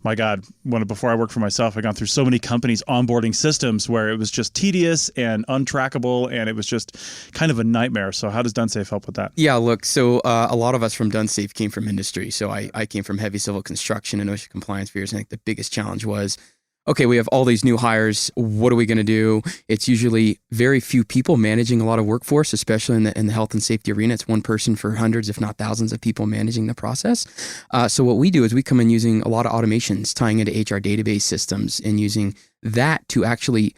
my God, before I worked for myself, I've gone through so many companies' onboarding systems where it was just tedious and untrackable, and it was just kind of a nightmare. So how does DoneSafe help with that? Yeah, look, so a lot of us from DoneSafe came from industry. So I came from heavy civil construction and OSHA compliance for years. I think the biggest challenge was, okay, we have all these new hires. What are we going to do? It's usually very few people managing a lot of workforce, especially in the health and safety arena. It's one person for hundreds, if not thousands of people managing the process. So what we do is we come in using a lot of automations, tying into HR database systems and using that to actually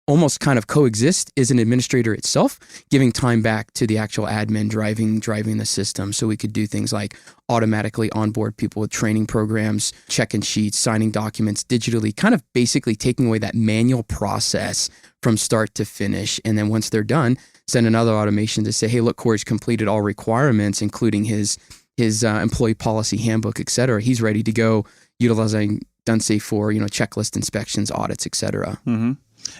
almost kind of coexist as an administrator itself, giving time back to the actual admin driving the system. So we could do things like automatically onboard people with training programs, check-in sheets, signing documents digitally, kind of basically taking away that manual process from start to finish. And then once they're done, send another automation to say, hey, look, Corey's completed all requirements, including his employee policy handbook, et cetera. He's ready to go, utilizing DoneSafe for, checklist inspections, audits, et cetera. Mm-hmm.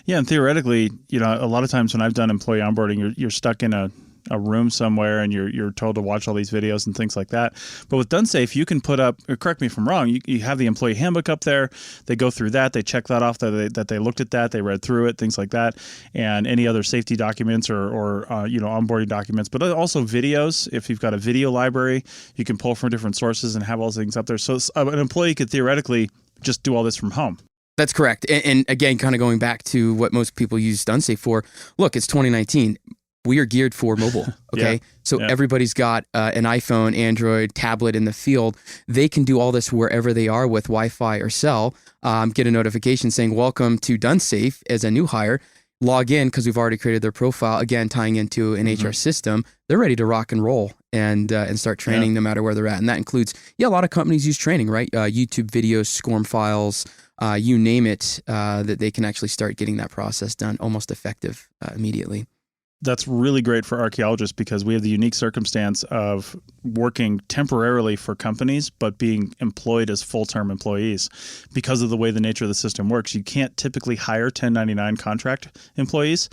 Yeah, and theoretically, a lot of times when I've done employee onboarding, you're stuck in a room somewhere and you're told to watch all these videos and things like that. But with DoneSafe, you can put up, correct me if I'm wrong, you have the employee handbook up there. They go through that. They check that off, that they looked at that. They read through it, things like that. And any other safety documents or onboarding documents, but also videos. If you've got a video library, you can pull from different sources and have all those things up there. So an employee could theoretically just do all this from home. That's correct. And again, kind of going back to what most people use DoneSafe for, look, it's 2019. We are geared for mobile, okay? Yeah. So everybody's got an iPhone, Android, tablet in the field. They can do all this wherever they are with Wi-Fi or cell, get a notification saying, welcome to DoneSafe as a new hire. log in because we've already created their profile, again, tying into an HR system, they're ready to rock and roll and start training no matter where they're at. And that includes, a lot of companies use training, right? YouTube videos, SCORM files, you name it, that they can actually start getting that process done almost effective immediately. That's really great for archaeologists because we have the unique circumstance of working temporarily for companies, but being employed as full-term employees. Because of the way the nature of the system works, you can't typically hire 1099 contract employees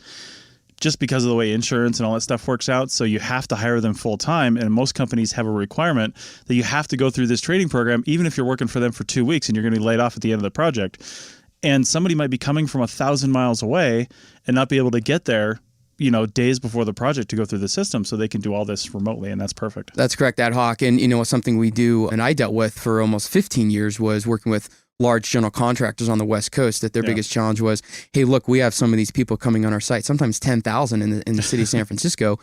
just because of the way insurance and all that stuff works out. So you have to hire them full-time, and most companies have a requirement that you have to go through this training program, even if you're working for them for 2 weeks and you're going to be laid off at the end of the project. And somebody might be coming from 1,000 miles away and not be able to get there days before the project to go through the system, so they can do all this remotely, and that's perfect. That's correct, ad hoc. And something we do, and I dealt with for almost 15 years, was working with large general contractors on the West Coast. That their biggest challenge was, hey, look, we have some of these people coming on our site, sometimes 10,000 in the city of San Francisco.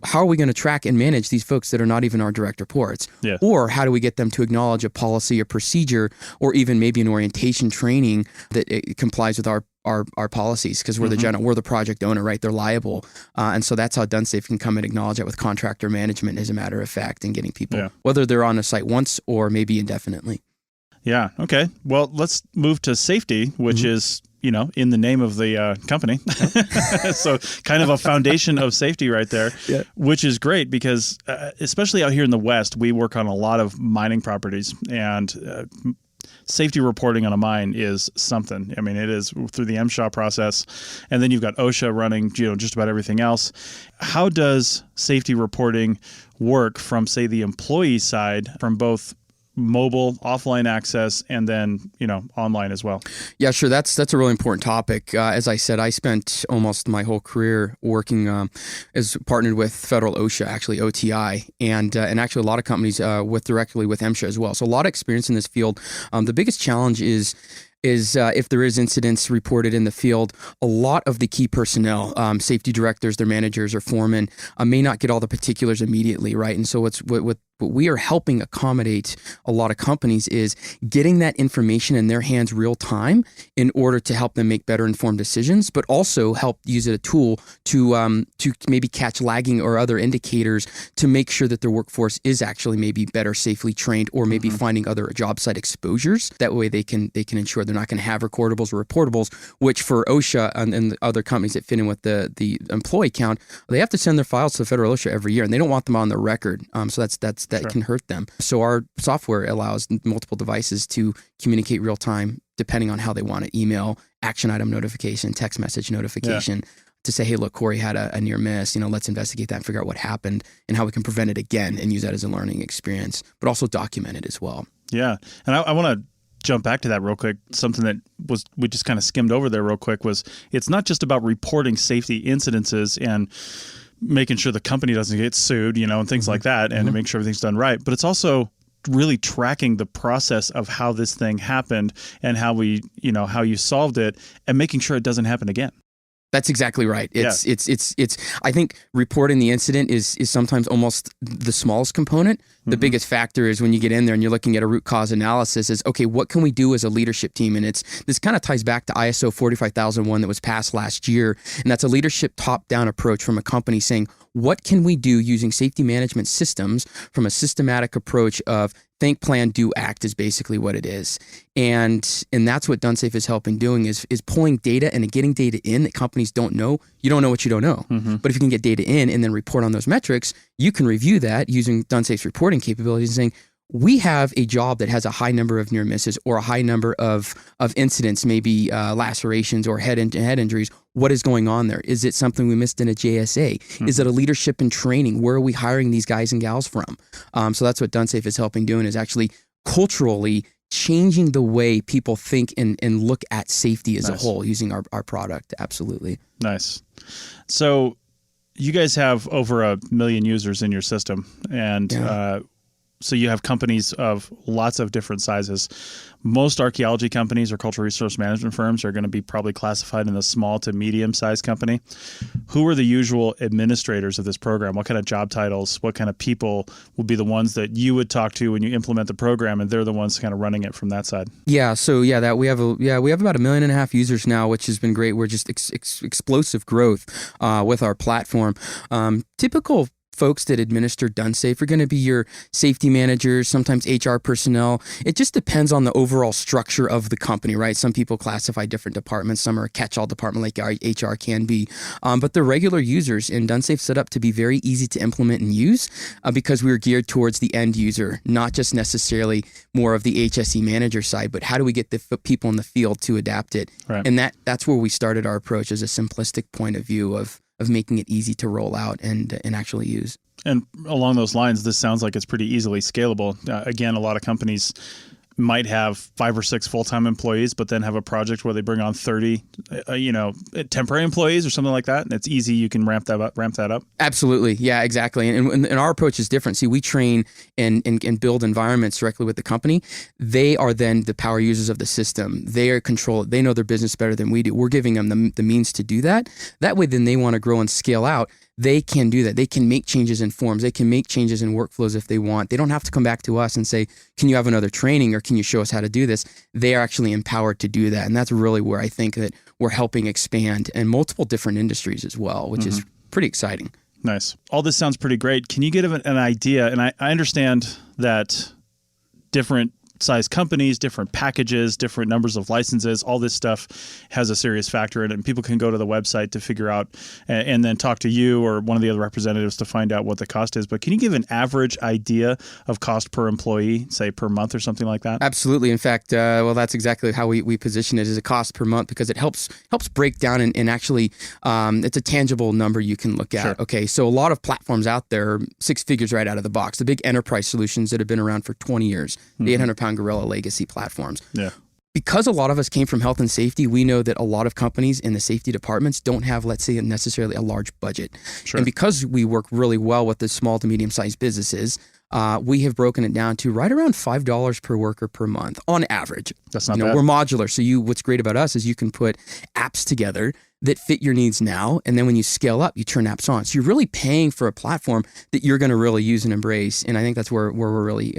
How are we going to track and manage these folks that are not even our direct reports? Yeah. Or how do we get them to acknowledge a policy or procedure, or even maybe an orientation training that it complies with our policies, because we're we're the project owner, right? They're liable. And so that's how DoneSafe can come and acknowledge that with contractor management, as a matter of fact, and getting people, whether they're on a site once or maybe indefinitely. Yeah. Okay. Well, let's move to safety, which is, in the name of the company. So kind of a foundation of safety right there, which is great because especially out here in the West, we work on a lot of mining properties, and safety reporting on a mine is something. I mean, it is through the MSHA process, and then you've got OSHA running, just about everything else. How does safety reporting work from, say, the employee side, from both mobile, offline access, and then, online as well? Yeah, sure. That's a really important topic. As I said, I spent almost my whole career working as partnered with federal OSHA, actually OTI, and actually a lot of companies directly with MSHA as well. So a lot of experience in this field. The biggest challenge is if there is incidents reported in the field, a lot of the key personnel, safety directors, their managers or foremen, may not get all the particulars immediately, right? And so what we are helping accommodate a lot of companies is getting that information in their hands real time in order to help them make better informed decisions, but also help use it a tool to maybe catch lagging or other indicators to make sure that their workforce is actually maybe better safely trained, or maybe finding other job site exposures. That way they can ensure they're not going to have recordables or reportables, which for OSHA and the other companies that fit in with the employee count, they have to send their files to federal OSHA every year, and they don't want them on their record. So that can hurt them. So our software allows multiple devices to communicate real time, depending on how they want it: email, action item notification, text message notification, to say, hey, look, Corey had a near miss, let's investigate that and figure out what happened and how we can prevent it again, and use that as a learning experience, but also document it as well. Yeah. And I want to jump back to that real quick. Something that we just kind of skimmed over there real quick was, it's not just about reporting safety incidences and making sure the company doesn't get sued, and things like that, and to make sure everything's done right. But it's also really tracking the process of how this thing happened and how how you solved it, and making sure it doesn't happen again. That's exactly right. It's I think reporting the incident is sometimes almost the smallest component. The biggest factor is when you get in there and you're looking at a root cause analysis is, okay, what can we do as a leadership team? And this kind of ties back to ISO 45001 that was passed last year. And that's a leadership top-down approach from a company saying, what can we do using safety management systems from a systematic approach of think, plan, do, act is basically what it is. And that's what DoneSafe is helping doing is pulling data and getting data in that companies don't know. You don't know what you don't know. But if you can get data in and then report on those metrics, you can review that using DoneSafe's reporting capabilities and saying, we have a job that has a high number of near misses or a high number of incidents, maybe lacerations or head injuries. What is going on there? Is it something we missed in a JSA? Is it a leadership and training? Where are we hiring these guys and gals from? So that's what DoneSafe is helping doing, is actually culturally changing the way people think and look at safety as a whole using our product. Absolutely. Nice. So you guys have over 1 million users in your system, and so you have companies of lots of different sizes. Most archaeology companies or cultural resource management firms are going to be probably classified in a small to medium-sized company. Who are the usual administrators of this program? What kind of job titles, what kind of people will be the ones that you would talk to when you implement the program, and they're the ones kind of running it from that side? Yeah, so we have about 1.5 million users now, which has been great. We're just explosive growth with our platform. Typical folks that administer DoneSafe are going to be your safety managers, sometimes HR personnel. It just depends on the overall structure of the company, right? Some people classify different departments. Some are a catch-all department like our HR can be. But the regular users in DoneSafe set up to be very easy to implement and use because we were geared towards the end user, not just necessarily more of the HSE manager side, but how do we get the people in the field to adapt it? Right. And that's where we started our approach as a simplistic point of view of making it easy to roll out and actually use. And along those lines, this sounds like it's pretty easily scalable. Again, a lot of companies might have 5 or 6 full-time employees, but then have a project where they bring on 30, temporary employees or something like that. And it's easy. You can ramp that up. Absolutely. Yeah, exactly. And our approach is different. See, we train and build environments directly with the company. They are then the power users of the system. They are control. They know their business better than we do. We're giving them the means to do that. That way, then they want to grow and scale out. They can do that. They can make changes in forms. They can make changes in workflows if they want. They don't have to come back to us and say, can you have another training or can you show us how to do this? They are actually empowered to do that. And that's really where I think that we're helping expand in multiple different industries as well, which is pretty exciting. Nice. All this sounds pretty great. Can you give an idea? And I understand that different size companies, different packages, different numbers of licenses, all this stuff has a serious factor in it. And people can go to the website to figure out and then talk to you or one of the other representatives to find out what the cost is. But can you give an average idea of cost per employee, say per month or something like that? Absolutely. In fact, that's exactly how we position it as a cost per month because it helps break down and actually it's a tangible number you can look at. Sure. Okay, so a lot of platforms out there, 6 figures right out of the box. The big enterprise solutions that have been around for 20 years, the 800-pound gorilla legacy platforms. Yeah. Because a lot of us came from health and safety, we know that a lot of companies in the safety departments don't have, let's say, necessarily a large budget. Sure. And because we work really well with the small to medium-sized businesses, we have broken it down to right around $5 per worker per month on average. That's not bad. We're modular. So what's great about us is you can put apps together that fit your needs now. And then when you scale up, you turn apps on. So you're really paying for a platform that you're going to really use and embrace. And I think that's where we're really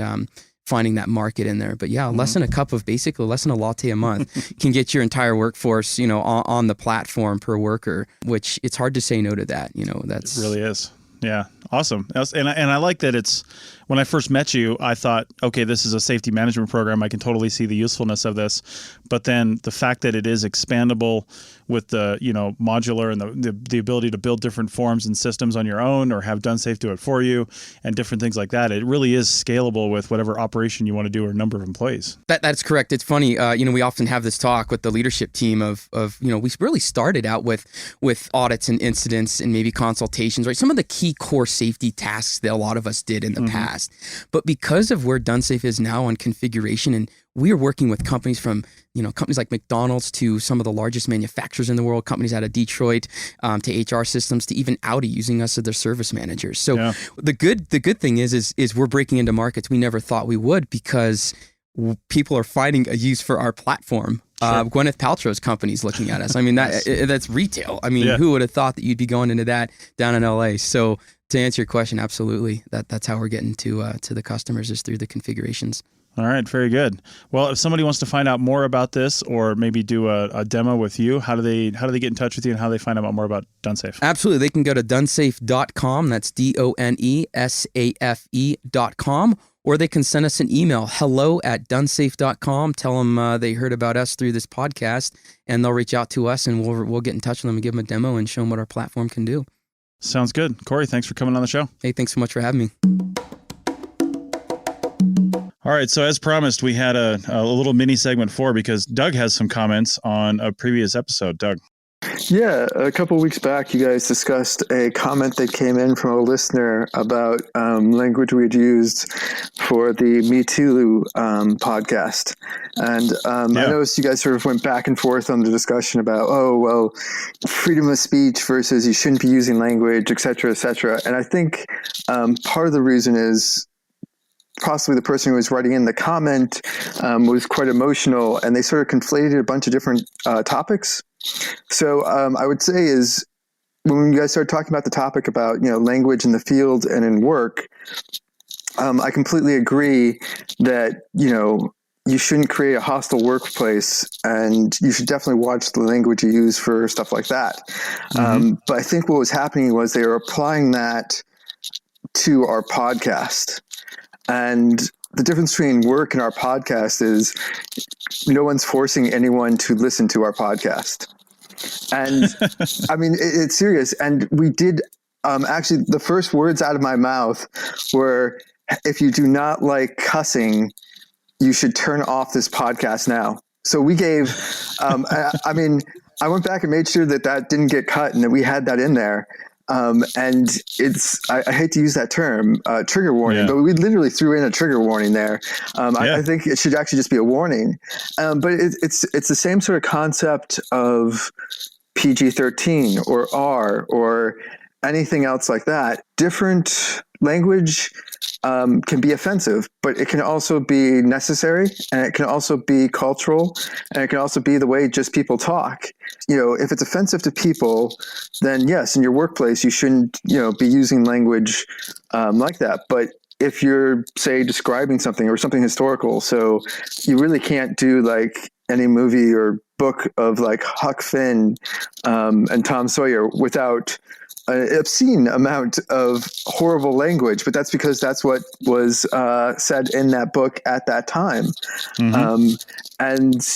finding that market in there. But yeah, less than a latte a month can get your entire workforce, on the platform per worker, which it's hard to say no to that. That's it really is. Yeah. Awesome. And I like that when I first met you, I thought, okay, this is a safety management program. I can totally see the usefulness of this. But then the fact that it is expandable with the, modular and the ability to build different forms and systems on your own or have DoneSafe do it for you and different things like that, it really is scalable with whatever operation you want to do or number of employees. That's correct. It's funny. We often have this talk with the leadership team of we really started out with audits and incidents and maybe consultations, right? Some of the key core safety tasks that a lot of us did in the past. But because of where DoneSafe is now on configuration, and we are working with companies from, companies like McDonald's to some of the largest manufacturers in the world, companies out of Detroit, to HR systems, to even Audi using us as their service managers. So the good thing is we're breaking into markets we never thought we would because people are finding a use for our platform. Sure. Gwyneth Paltrow's company's looking at us. I mean, that's retail. I mean, who would have thought that you'd be going into that down in LA? So to answer your question, absolutely. That's how we're getting to the customers is through the configurations. All right. Very good. Well, if somebody wants to find out more about this or maybe do a demo with you, how do they get in touch with you and how do they find out more about DoneSafe? Absolutely. They can go to donesafe.com. That's DONESAFE.com. Or they can send us an email, hello@donesafe.com. Tell them they heard about us through this podcast, and they'll reach out to us, and we'll get in touch with them and give them a demo and show them what our platform can do. Sounds good. Corey, thanks for coming on the show. Hey, thanks so much for having me. All right. So as promised, we had a little mini segment 4 because Doug has some comments on a previous episode. Doug. Yeah, a couple of weeks back, you guys discussed a comment that came in from a listener about language we had used for the Me Too podcast. And I noticed you guys sort of went back and forth on the discussion about, freedom of speech versus you shouldn't be using language, et cetera, et cetera. And I think part of the reason is possibly the person who was writing in the comment was quite emotional, and they sort of conflated a bunch of different topics. So I would say is when you guys started talking about the topic about, language in the field and in work, I completely agree that, you shouldn't create a hostile workplace, and you should definitely watch the language you use for stuff like that. But I think what was happening was they were applying that to our podcast. And the difference between work and our podcast is no one's forcing anyone to listen to our podcast. And I mean, it's serious. And we did, actually, the first words out of my mouth were, if you do not like cussing, you should turn off this podcast now. So we gave, I went back and made sure that didn't get cut and that we had that in there. And it's, I hate to use that term, trigger warning, but we literally threw in a trigger warning there. I think it should actually just be a warning. But it's the same sort of concept of PG-13 or R or anything else like that. Different language can be offensive, but it can also be necessary, and it can also be cultural, and it can also be the way just people talk. If it's offensive to people, then yes, in your workplace, you shouldn't, be using language like that. But if you're, say, describing something or something historical, so you really can't do like any movie or book of like Huck Finn and Tom Sawyer without an obscene amount of horrible language, but that's because that's what was said in that book at that time. And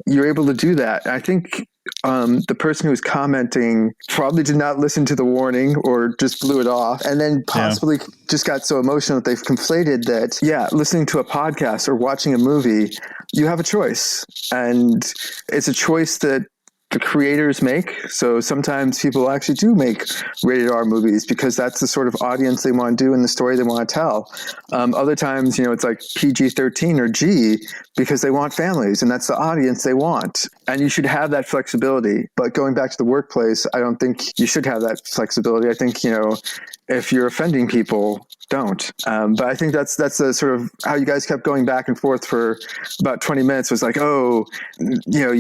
you're able to do that. I think the person who was commenting probably did not listen to the warning or just blew it off, and then possibly just got so emotional that they've conflated that, listening to a podcast or watching a movie, you have a choice. And it's a choice that the creators make. So sometimes people actually do make rated R movies because that's the sort of audience they want to do and the story they want to tell. Other times, it's like PG-13 or G because they want families and that's the audience they want. And you should have that flexibility. But going back to the workplace, I don't think you should have that flexibility. I think, if you're offending people, don't. But I think that's the sort of how you guys kept going back and forth for about 20 minutes was like, you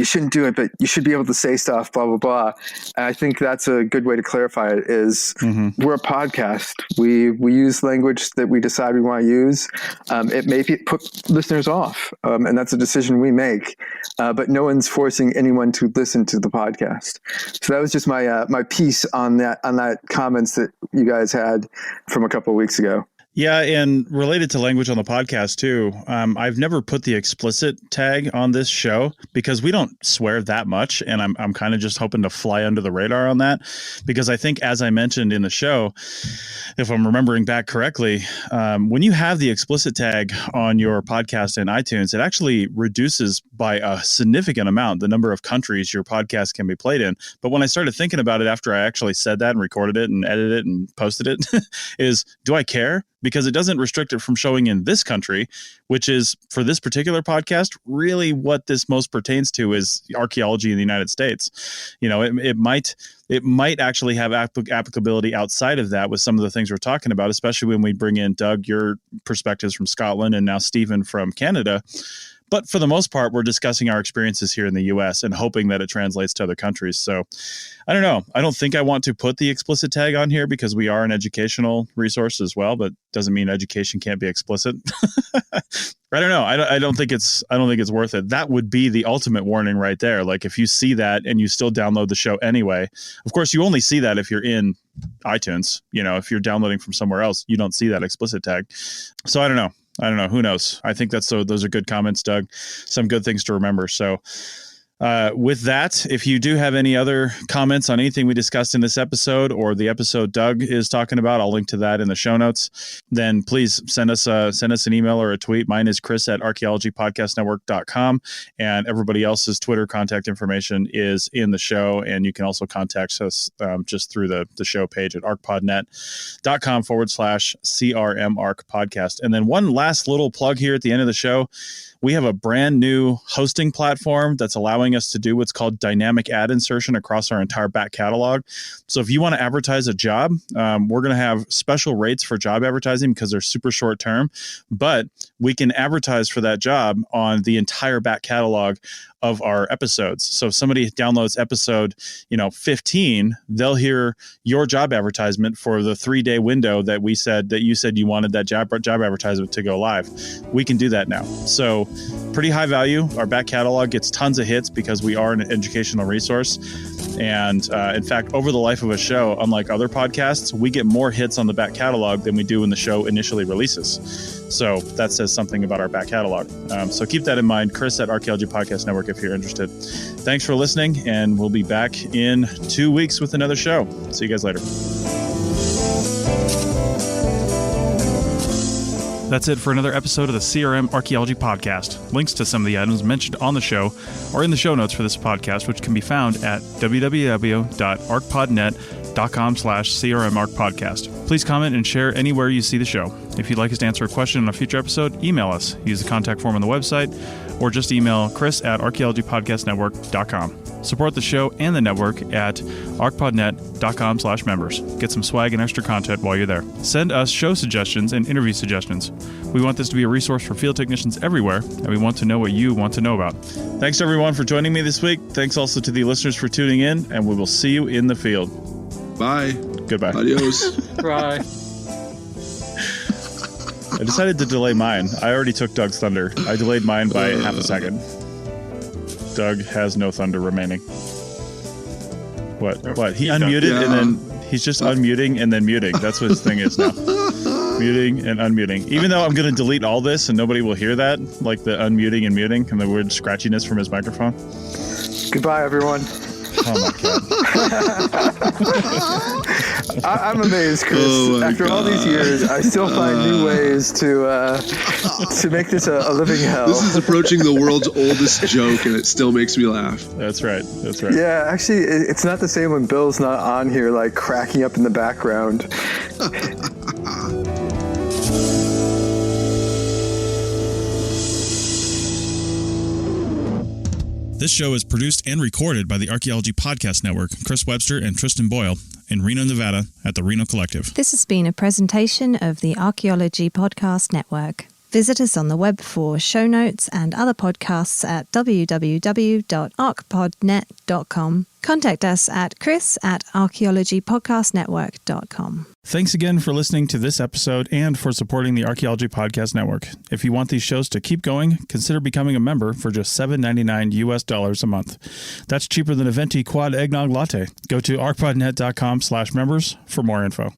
shouldn't do it, but you should be able to say stuff, blah, blah, blah. And I think that's a good way to clarify it is we're a podcast. We use language that we decide we want to use. It may put listeners off, and that's a decision we make. But no one's forcing anyone to listen to the podcast. So that was just my piece on that comments that you guys had from a couple of weeks ago. Yeah, and related to language on the podcast too, I've never put the explicit tag on this show because we don't swear that much, and I'm kind of just hoping to fly under the radar on that because I think, as I mentioned in the show, if I'm remembering back correctly, when you have the explicit tag on your podcast in iTunes, it actually reduces by a significant amount the number of countries your podcast can be played in. But when I started thinking about it after I actually said that and recorded it and edited it and posted it, is do I care? Because it doesn't restrict it from showing in this country, which is, for this particular podcast, really what this most pertains to is archaeology in the United States. It might actually have applicability outside of that with some of the things we're talking about, especially when we bring in, Doug, your perspectives from Scotland and now Stephen from Canada. But for the most part, we're discussing our experiences here in the U.S. and hoping that it translates to other countries. So I don't know. I don't think I want to put the explicit tag on here because we are an educational resource as well, but doesn't mean education can't be explicit. I don't know. I don't think it's worth it. That would be the ultimate warning right there. Like if you see that and you still download the show anyway, of course you only see that if you're in iTunes. If you're downloading from somewhere else, you don't see that explicit tag. So I don't know. Who knows? I think those are good comments, Doug. Some good things to remember. So with that, if you do have any other comments on anything we discussed in this episode or the episode Doug is talking about, I'll link to that in the show notes. Then please send us an email or a tweet. Mine is chris@archaeologypodcastnetwork.com, and everybody else's Twitter contact information is in the show. And you can also contact us just through the show page at arcpodnet.com/CRM Arc podcast. And then one last little plug here at the end of the show. We have a brand new hosting platform that's allowing allowing us to do what's called dynamic ad insertion across our entire back catalog. So if you want to advertise a job, we're going to have special rates for job advertising because they're super short term, but we can advertise for that job on the entire back catalog of our episodes. So if somebody downloads episode, 15, they'll hear your job advertisement for the 3-day window that you said you wanted that job advertisement to go live. We can do that now. So pretty high value. Our back catalog gets tons of hits because we are an educational resource. And in fact, over the life of a show, unlike other podcasts, we get more hits on the back catalog than we do when the show initially releases. So that says something about our back catalog. So keep that in mind. Chris at Archaeology Podcast Network if you're interested. Thanks for listening, and we'll be back in 2 weeks with another show. See you guys later. That's it for another episode of the CRM Archaeology Podcast. Links to some of the items mentioned on the show are in the show notes for this podcast, which can be found at www.arcpodnet.com/CRMArchPodcast. Please comment and share anywhere you see the show. If you'd like us to answer a question in a future episode, email us. Use the contact form on the website, or just email Chris at archaeologypodcastnetwork.com. Support the show and the network at arcpodnet.com/members. Get some swag and extra content while you're there. Send us show suggestions and interview suggestions. We want this to be a resource for field technicians everywhere, and we want to know what you want to know about. Thanks everyone for joining me this week. Thanks also to the listeners for tuning in, and we will see you in the field. Bye. Goodbye. Adios. Bye. I decided to delay mine. I already took Doug's thunder. I delayed mine by half a second. Doug has no thunder remaining. What? He unmuted and then he's just unmuting and then muting. That's what his thing is now. Muting and unmuting. Even though I'm going to delete all this and nobody will hear that, like the unmuting and muting and the weird scratchiness from his microphone. Goodbye, everyone. Oh my God. I'm amazed, Chris. After all these years, I still find new ways to make this a living hell. This is approaching the world's oldest joke, and it still makes me laugh. That's right. Yeah, actually, it's not the same when Bill's not on here, like cracking up in the background. This show is produced and recorded by the Archaeology Podcast Network, Chris Webster and Tristan Boyle, in Reno, Nevada, at the Reno Collective. This has been a presentation of the Archaeology Podcast Network. Visit us on the web for show notes and other podcasts at www.archpodnet.com. Contact us at chris@archaeologypodcastnetwork.com. Thanks again for listening to this episode and for supporting the Archaeology Podcast Network. If you want these shows to keep going, consider becoming a member for just $7.99 US a month. That's cheaper than a venti quad eggnog latte. Go to archpodnet.com/members for more info.